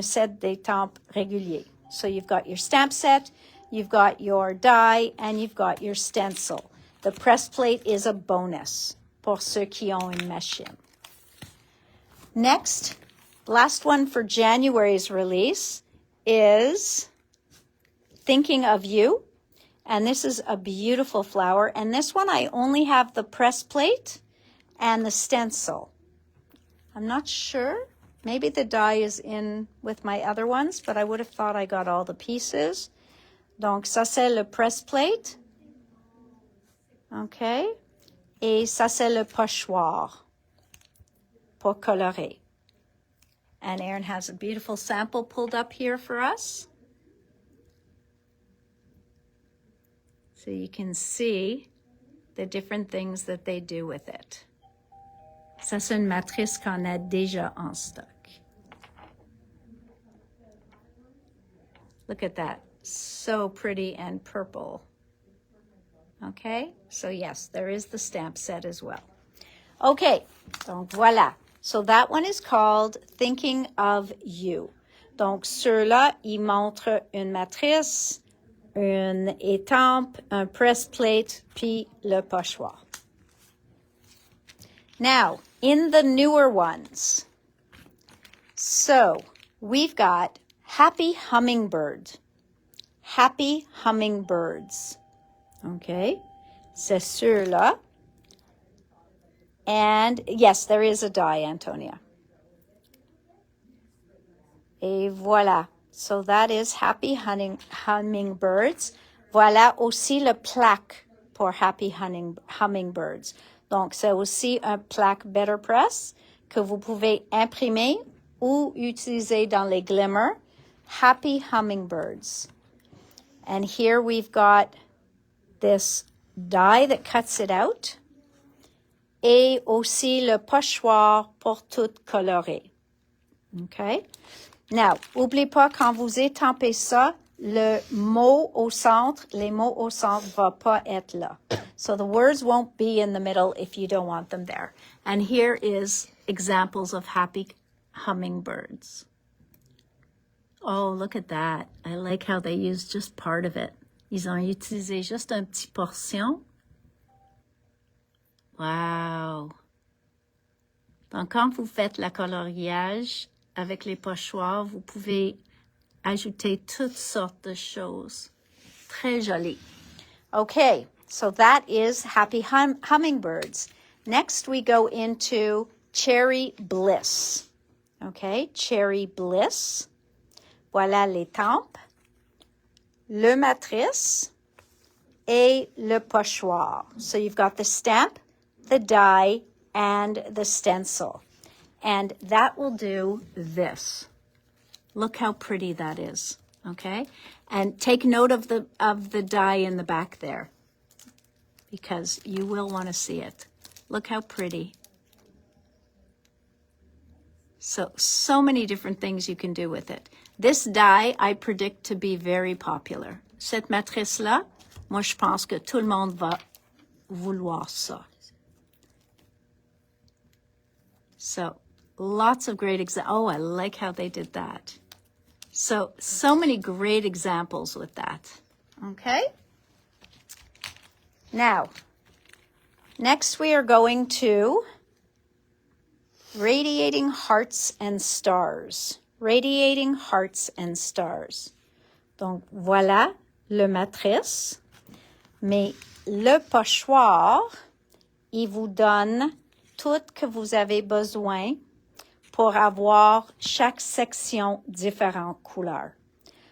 set d'étampes régulier. So you've got your stamp set, you've got your die, and you've got your stencil. The press plate is a bonus pour ceux qui ont une machine. Next, last one for January's release is Thinking of You. And this is a beautiful flower. And this one I only have the press plate and the stencil. I'm not sure. Maybe the die is in with my other ones, but I would have thought I got all the pieces. Donc, ça c'est le press plate. Okay. Et ça c'est le pochoir pour colorer. And Erin has a beautiful sample pulled up here for us. So you can see the different things that they do with it. Ça c'est une matrice qu'on a déjà en stock. Look at that. So pretty and purple. Okay, so yes, there is the stamp set as well. Okay, donc voilà. So that one is called Thinking of You. Donc ceux-là, ils montrent une matrice, une étampe, un press plate, puis le pochoir. Now, in the newer ones, so we've got Happy Hummingbird. Happy Hummingbirds. Okay, c'est ceux-là. And yes, there is a die, Antonia. Et voilà. So that is happy hummingbirds. Voilà aussi le plaque pour happy hummingbirds. Donc, c'est aussi un plaque Better Press que vous pouvez imprimer ou utiliser dans les glimmers. Happy hummingbirds. And here we've got this die that cuts it out. Et aussi le pochoir pour tout colorer. OK? Now, n'oubliez pas, quand vous étampez ça, le mot au centre, les mots au centre vont pas être là. So the words won't be in the middle if you don't want them there. And here is examples of happy hummingbirds. Oh, look at that. I like how they used just part of it. Ils ont utilisé juste une petite portion. Wow! Donc, quand vous faites le coloriage avec les pochoirs, vous pouvez ajouter toutes sortes de choses. Très joli. Okay, so that is happy hummingbirds. Next, we go into cherry bliss. Okay, cherry bliss. Voilà l'étampe, le matrice, et le pochoir. So you've got the stamp, the die, and the stencil. And that will do this. Look how pretty that is, okay? And take note of the die in the back there because you will want to see it. Look how pretty. So many different things you can do with it. This die, I predict to be very popular. Cette matrice-là, moi, je pense que tout le monde va vouloir ça. So, lots of great examples. Oh, I like how they did that. So many great examples with that. Okay? Now, next we are going to radiating hearts and stars. Radiating hearts and stars. Donc, voilà le matrice. Mais le pochoir, il vous donne tout que vous avez besoin pour avoir chaque section différentes couleurs.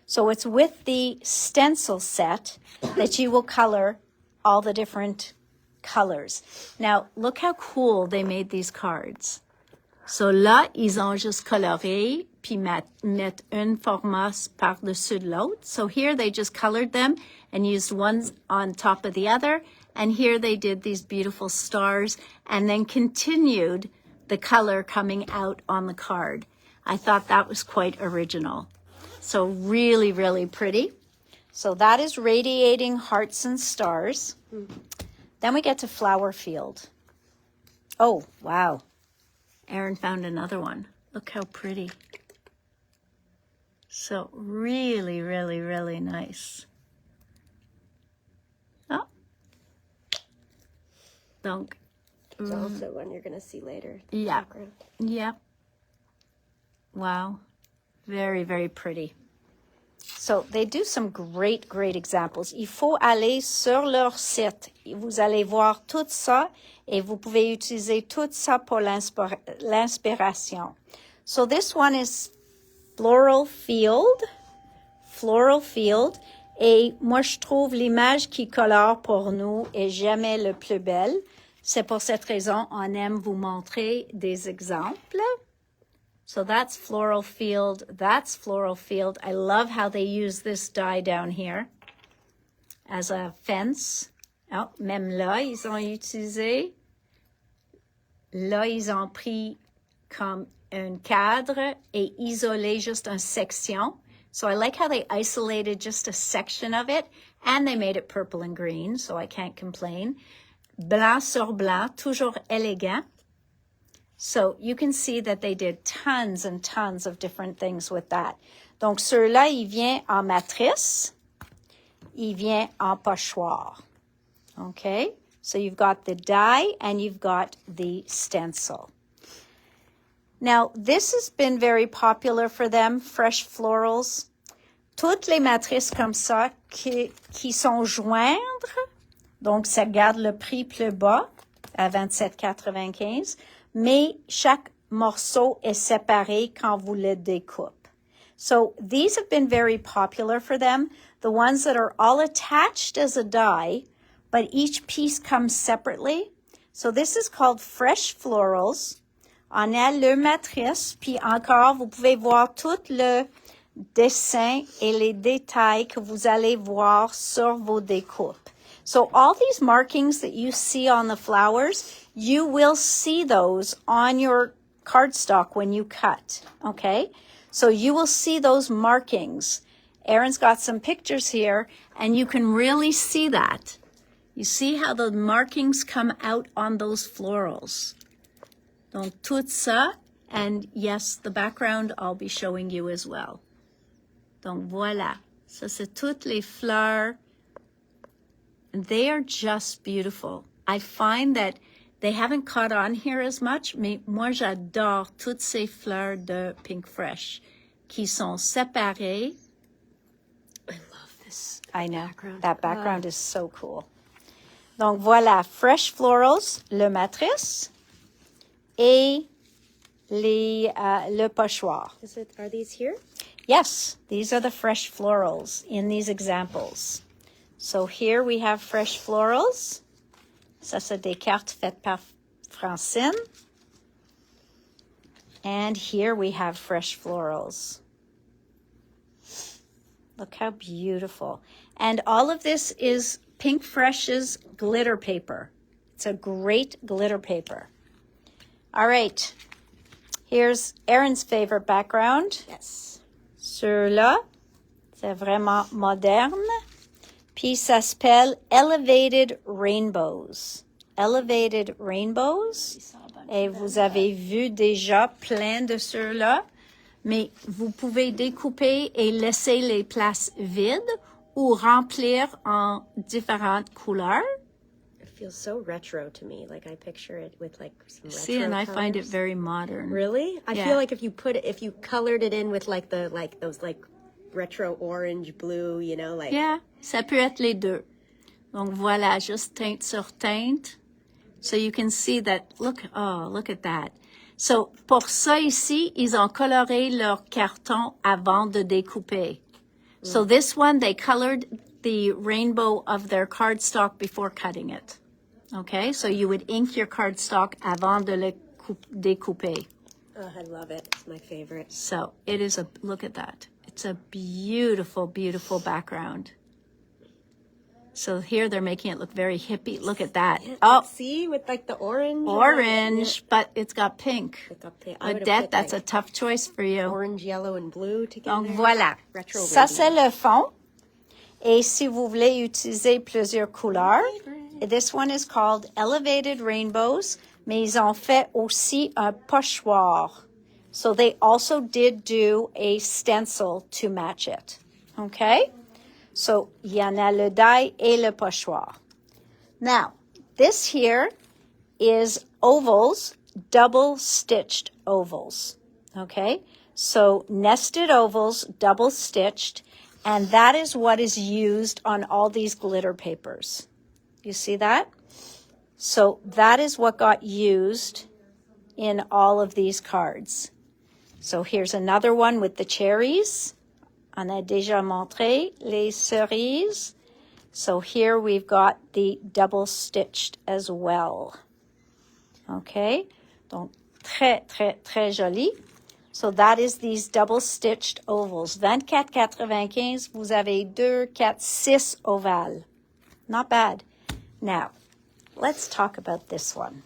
So it's with the stencil set that you will color all the different colors. Now, look how cool they made these cards. So là, ils ont juste coloré, puis mettre un format par-dessus de l'autre. So here they just colored them and used one on top of the other. And here they did these beautiful stars and then continued the color coming out on the card. I thought that was quite original. So really, really pretty. So that is radiating hearts and stars. Then we get to flower field. Oh, wow. Erin found another one. Look how pretty. So really, really, really nice. Oh. Donc, It's also one you're going to see later. Yeah. Background. Yep. Wow. Very, very pretty. So they do some great, great examples. Il faut aller sur leur site. Vous allez voir tout ça et vous pouvez utiliser tout ça pour l'inspiration. So this one is Floral Field. Floral Field. Et moi, je trouve l'image qui colore pour nous est jamais le plus belle. C'est pour cette raison on aime vous montrer des exemples. So that's Floral Field. That's Floral Field. I love how they use this die down here as a fence. Oh, même là, ils ont utilisé. Là, ils ont pris comme un cadre et isolé juste une section. So I like how they isolated just a section of it and they made it purple and green, so I can't complain. Blanc sur blanc, toujours élégant. So you can see that they did tons and tons of different things with that. Donc, ceux-là, il vient en matrice. Il vient en pochoir. Okay? So you've got the die and you've got the stencil. Now, this has been very popular for them, fresh florals. Toutes les matrices comme ça qui sont joindres, donc ça garde le prix plus bas à 27,95, mais chaque morceau est séparé quand vous le découpez. So these have been very popular for them. The ones that are all attached as a die, but each piece comes separately. So this is called Fresh Florals. On a le matrice, puis encore, vous pouvez voir tout le dessin et les détails que vous allez voir sur vos découpes. So all these markings that you see on the flowers, you will see those on your cardstock when you cut, okay? So you will see those markings. Erin's got some pictures here, and you can really see that. You see how the markings come out on those florals. Donc, tout ça, and yes, the background I'll be showing you as well. Donc, voilà. Ça, c'est toutes les fleurs. And they are just beautiful. I find that they haven't caught on here as much, mais moi, j'adore toutes ces fleurs de Pink Fresh qui sont séparées. I love this. I know. Background. That background is so cool. Donc, voilà, Fresh Florals, le matrice, et le pochoir. Are these here? Yes, these are the fresh florals in these examples. So here we have fresh florals. Ça, c'est des cartes faites par Francine. And here we have fresh florals. Look how beautiful. And all of this is Pink Fresh's glitter paper. It's a great glitter paper. All right. Here's Erin's favorite background. Yes. Ceux-là, c'est vraiment moderne. Puis ça s'appelle Elevated Rainbows. Elevated Rainbows. Et vous avez vu déjà plein de ceux-là. Mais vous pouvez découper et laisser les places vides ou remplir en différentes couleurs. It feels so retro to me. Like I picture it with like some retro See, and I colors. find it very modern. Really? I Yeah. feel like if you colored it in with like those retro orange, blue, you know, like Yeah, ça peut être les deux. Donc voilà, juste teinte sur teinte. So you can see that, look at that. So pour ça ici, ils ont coloré leur carton avant de découper. So this one, they colored the rainbow of their cardstock before cutting it. Okay, so you would ink your cardstock avant de le découper. oh, I love it. It's my favorite. So it is look at that. It's a beautiful, beautiful background. So here they're making it look very hippie. Look at that. Oh, See, with like the orange. orange, but it's got pink. It's got pink. I would've Odette, put, that's a like, tough choice for you. orange, yellow, and blue together. Donc voilà. Retro Ça, baby. c'est le fond. Et si vous voulez utiliser plusieurs couleurs, this one is called Elevated Rainbows, mais ils ont fait aussi un pochoir. So they also did do a stencil to match it. Okay? So, il y en a le die et le pochoir. Now, this here is ovals, double-stitched ovals. Okay? So, nested ovals, double-stitched, and that is what is used on all these glitter papers. You see that? So, that is what got used in all of these cards. So, here's another one with the cherries. On a déjà montré les cerises. So here we've got the double stitched as well. Okay? Donc, très, très, très joli. So that is these double stitched ovals. 24,95, vous avez 2, 4, 6 ovales. Not bad. Now, let's talk about this one.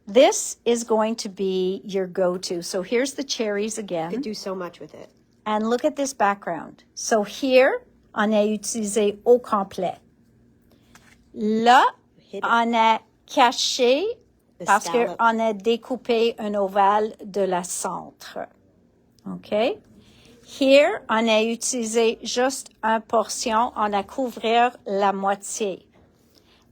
This is going to be your go-to. So here's the cherries again. You could do so much with it. And look at this background. So here, on a utilisé au complet. Là, on a caché parce scallop. qu'on a découpé un ovale de la centre. OK? Here, on a utilisé juste une portion, on a couvert la moitié.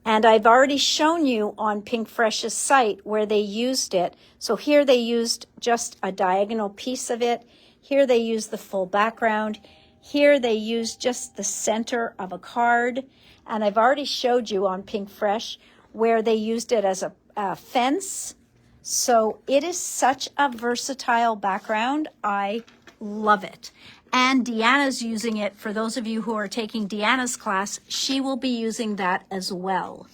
And I've already shown you on Pink Fresh's site where they used it. So here they used just a diagonal piece of it. Here they used the full background. Here they used just the center of a card. And I've already showed you on Pink Fresh where they used it as a fence. So it is such a versatile background. I love it. And Deanna's using it. For those of you who are taking Deanna's class, she will be using that as well.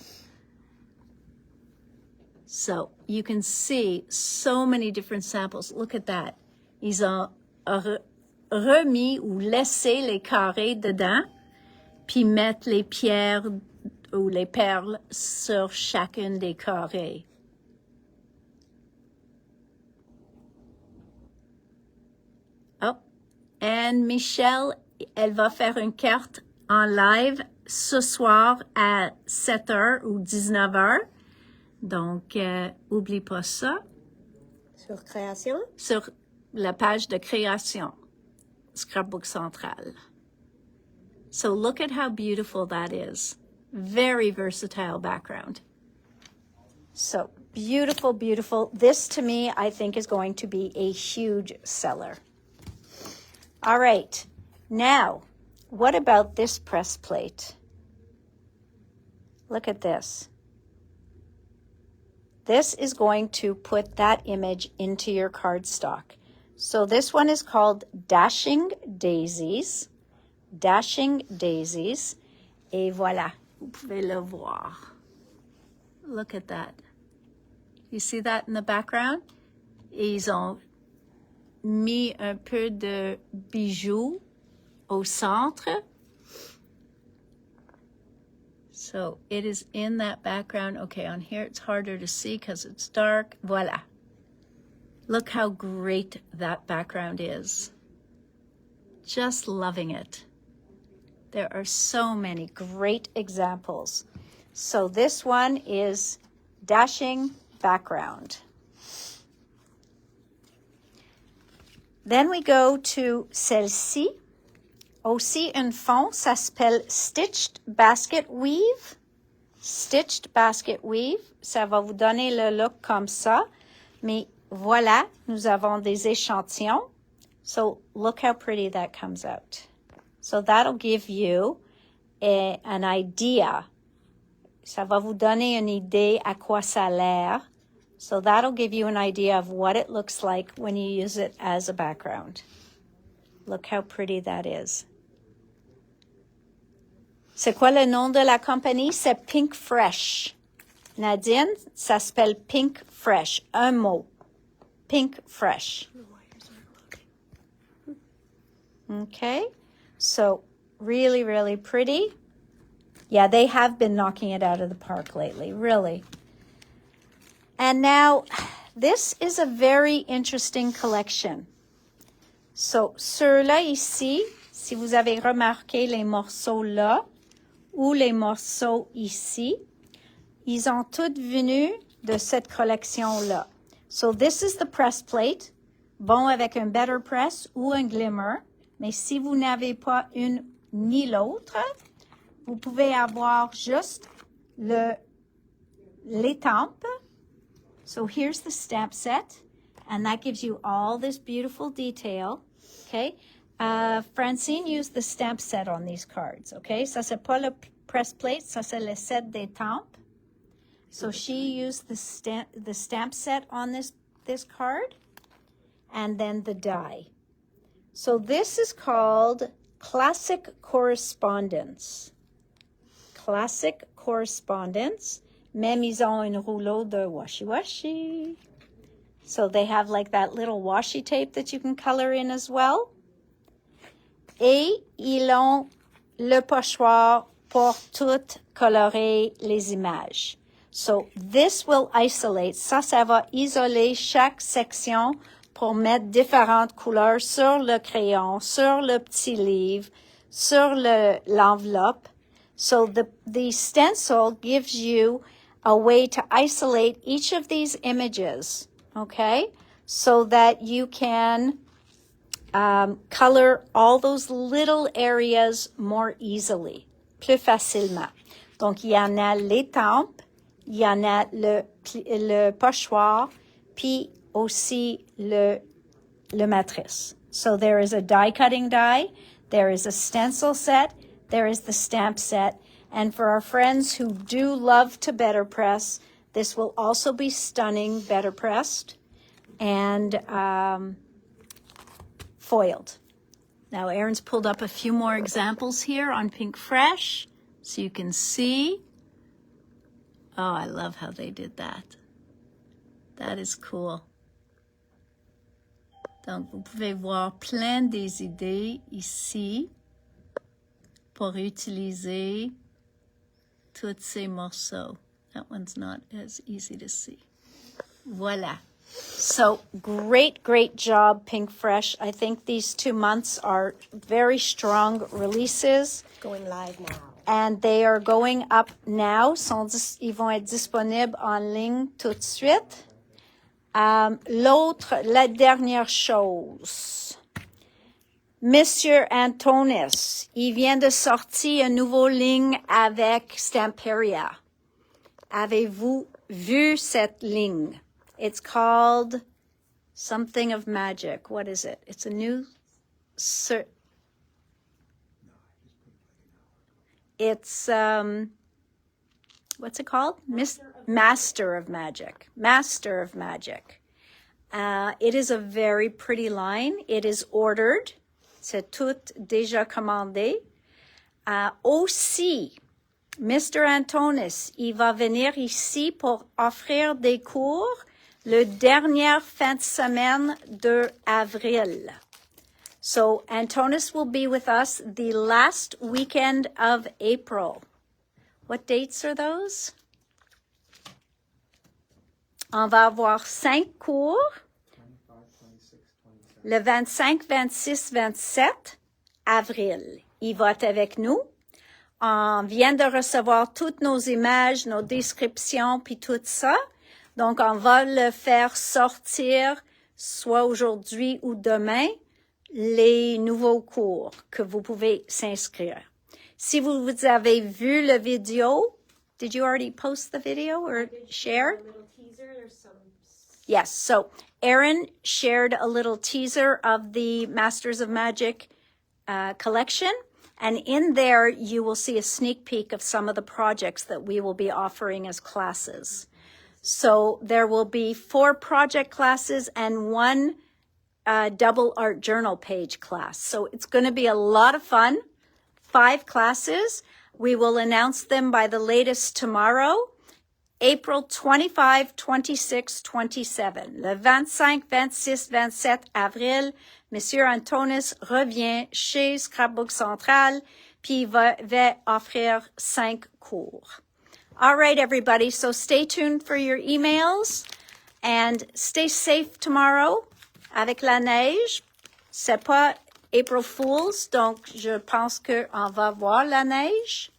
So you can see so many different samples. Look at that. Ils ont remis ou laissé les carrés dedans, puis mettre les pierres ou les perles sur chacune des carrés. Oh, and Michelle, elle va faire une carte en live ce soir à 7h ou 19h. Donc, oublie pas ça. Sur création? Sur la page de création, Scrapbook Central. So look at how beautiful that is. Very versatile background. So beautiful, beautiful. This to me, I think is going to be a huge seller. All right. Now, what about this press plate? Look at this. This is going to put that image into your cardstock. So this one is called Dashing Daisies. Dashing Daisies. Et voilà, vous pouvez le voir. Look at that. You see that in the background? Ils ont mis un peu de bijoux au centre. So it is in that background. Okay, on here it's harder to see because it's dark. Voila. Look how great that background is. Just loving it. There are so many great examples. So this one is Dashing Background. Then we go to celle-ci. Aussi un fond, ça s'appelle Stitched Basket Weave. Stitched Basket Weave, ça va vous donner le look comme ça. Mais voilà, nous avons des échantillons. So look how pretty that comes out. So that'll give you an idea. Ça va vous donner une idée à quoi ça a l'air. So that'll give you an idea of what it looks like when you use it as a background. Look how pretty that is. C'est quoi le nom de la compagnie? C'est Pink Fresh. Nadine, ça s'appelle Pink Fresh. Un mot. Pink Fresh. Okay. So really, really pretty. Yeah, they have been knocking it out of the park lately, really. And now, this is a very interesting collection. So, ceux-là ici, si vous avez remarqué les morceaux là, ou les morceaux ici, ils ont tous venus de cette collection-là. So, this is the press plate, bon avec un better press ou un glimmer. Mais si vous n'avez pas une ni l'autre, vous pouvez avoir juste l'étampe. So here's the stamp set, and that gives you all this beautiful detail. Okay, Francine used the stamp set on these cards. Okay, ça c'est pas le press plate, ça c'est le set d'étampes. So she used the stamp set on this card, and then the die. So this is called Classic Correspondence. Classic Correspondence. Même ils ont un rouleau de washi-washi. So they have like that little washi tape that you can color in as well. Et ils ont le pochoir pour tout colorer les images. So this will isolate. Ça va isoler chaque section pour mettre différentes couleurs sur le crayon, sur le petit livre, sur l'enveloppe. So the stencil gives you a way to isolate each of these images, okay? So that you can color all those little areas more easily, plus facilement. Donc, il y en a l'étampe, il y en a le pochoir, puis aussi le matrice. So there is a die cutting die, there is a stencil set, there is the stamp set, and for our friends who do love to better press, this will also be stunning better pressed and foiled. Now, Erin's pulled up a few more examples here on Pink Fresh, so you can see. Oh, I love how they did that. That is cool. Donc, vous pouvez voir plein des idées ici pour utiliser tous ces morceaux. That one's not as easy to see. Voilà. So great, great job, Pink Fresh. I think these 2 months are very strong releases. Going live now. And they are going up now. Ils vont être disponibles en ligne tout de suite. La dernière chose. Monsieur Antonis, il vient de sortir une nouvelle ligne avec Stamperia. Avez-vous vu cette ligne? It's called something of magic. What is it? It's a new... It's, what's it called? Master of Magic. Master of Magic. It is a very pretty line. It is ordered. C'est tout déjà commandé. Aussi, Mr. Antonis, il va venir ici pour offrir des cours le dernière fin de semaine de avril. So Antonis will be with us the last weekend of April. What dates are those? On va avoir 5 cours. 25, 26, 27. Le 25, 26, 27 avril. Il va être avec nous. On vient de recevoir toutes nos images, nos descriptions, puis tout ça. Donc, on va le faire sortir soit aujourd'hui ou demain, les nouveaux cours que vous pouvez s'inscrire. Si vous avez vu le vidéo, did you already post the video or share? A little teaser. There's some. Yes, so Erin shared a little teaser of the Masters of Magic collection. And in there, you will see a sneak peek of some of the projects that we will be offering as classes. So there will be 4 project classes and 1 double art journal page class. So it's going to be a lot of fun. 5 classes. We will announce them by the latest tomorrow. April 25, 26, 27. Le 25, 26, 27 avril, Monsieur Antonis revient chez Scrapbook Central, puis il va offrir 5 cours. All right, everybody, so stay tuned for your emails and stay safe tomorrow avec la neige. C'est pas April Fools, donc je pense qu'on va voir la neige.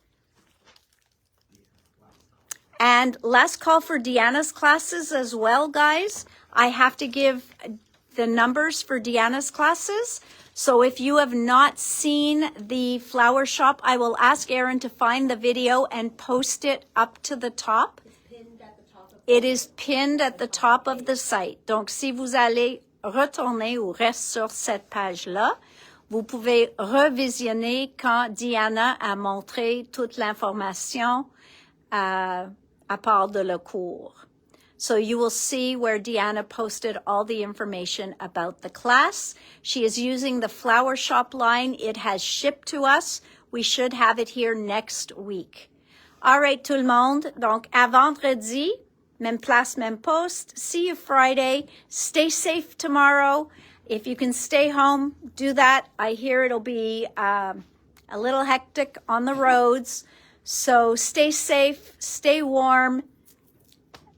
And last call for Deanna's classes as well, guys. I have to give the numbers for Deanna's classes. So if you have not seen the flower shop, I will ask Erin to find the video and post it up to the top. It is pinned at the top of the site. Donc, si vous allez retourner ou reste sur cette page-là, vous pouvez revisionner quand Diana a montré toute l'information à part de le cours. So you will see where Deanna posted all the information about the class. She is using the flower shop line. It has shipped to us. We should have it here next week. All right, tout le monde. Donc, à vendredi, même place, même poste. See you Friday. Stay safe tomorrow. If you can stay home, do that. I hear it'll be a little hectic on the roads. So stay safe, stay warm.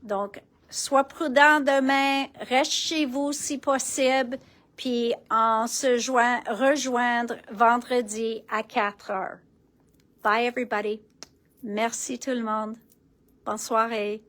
Donc, sois prudent demain, reste chez vous si possible, puis on se rejoindre vendredi à 4 heures. Bye everybody. Merci tout le monde. Bonne soirée.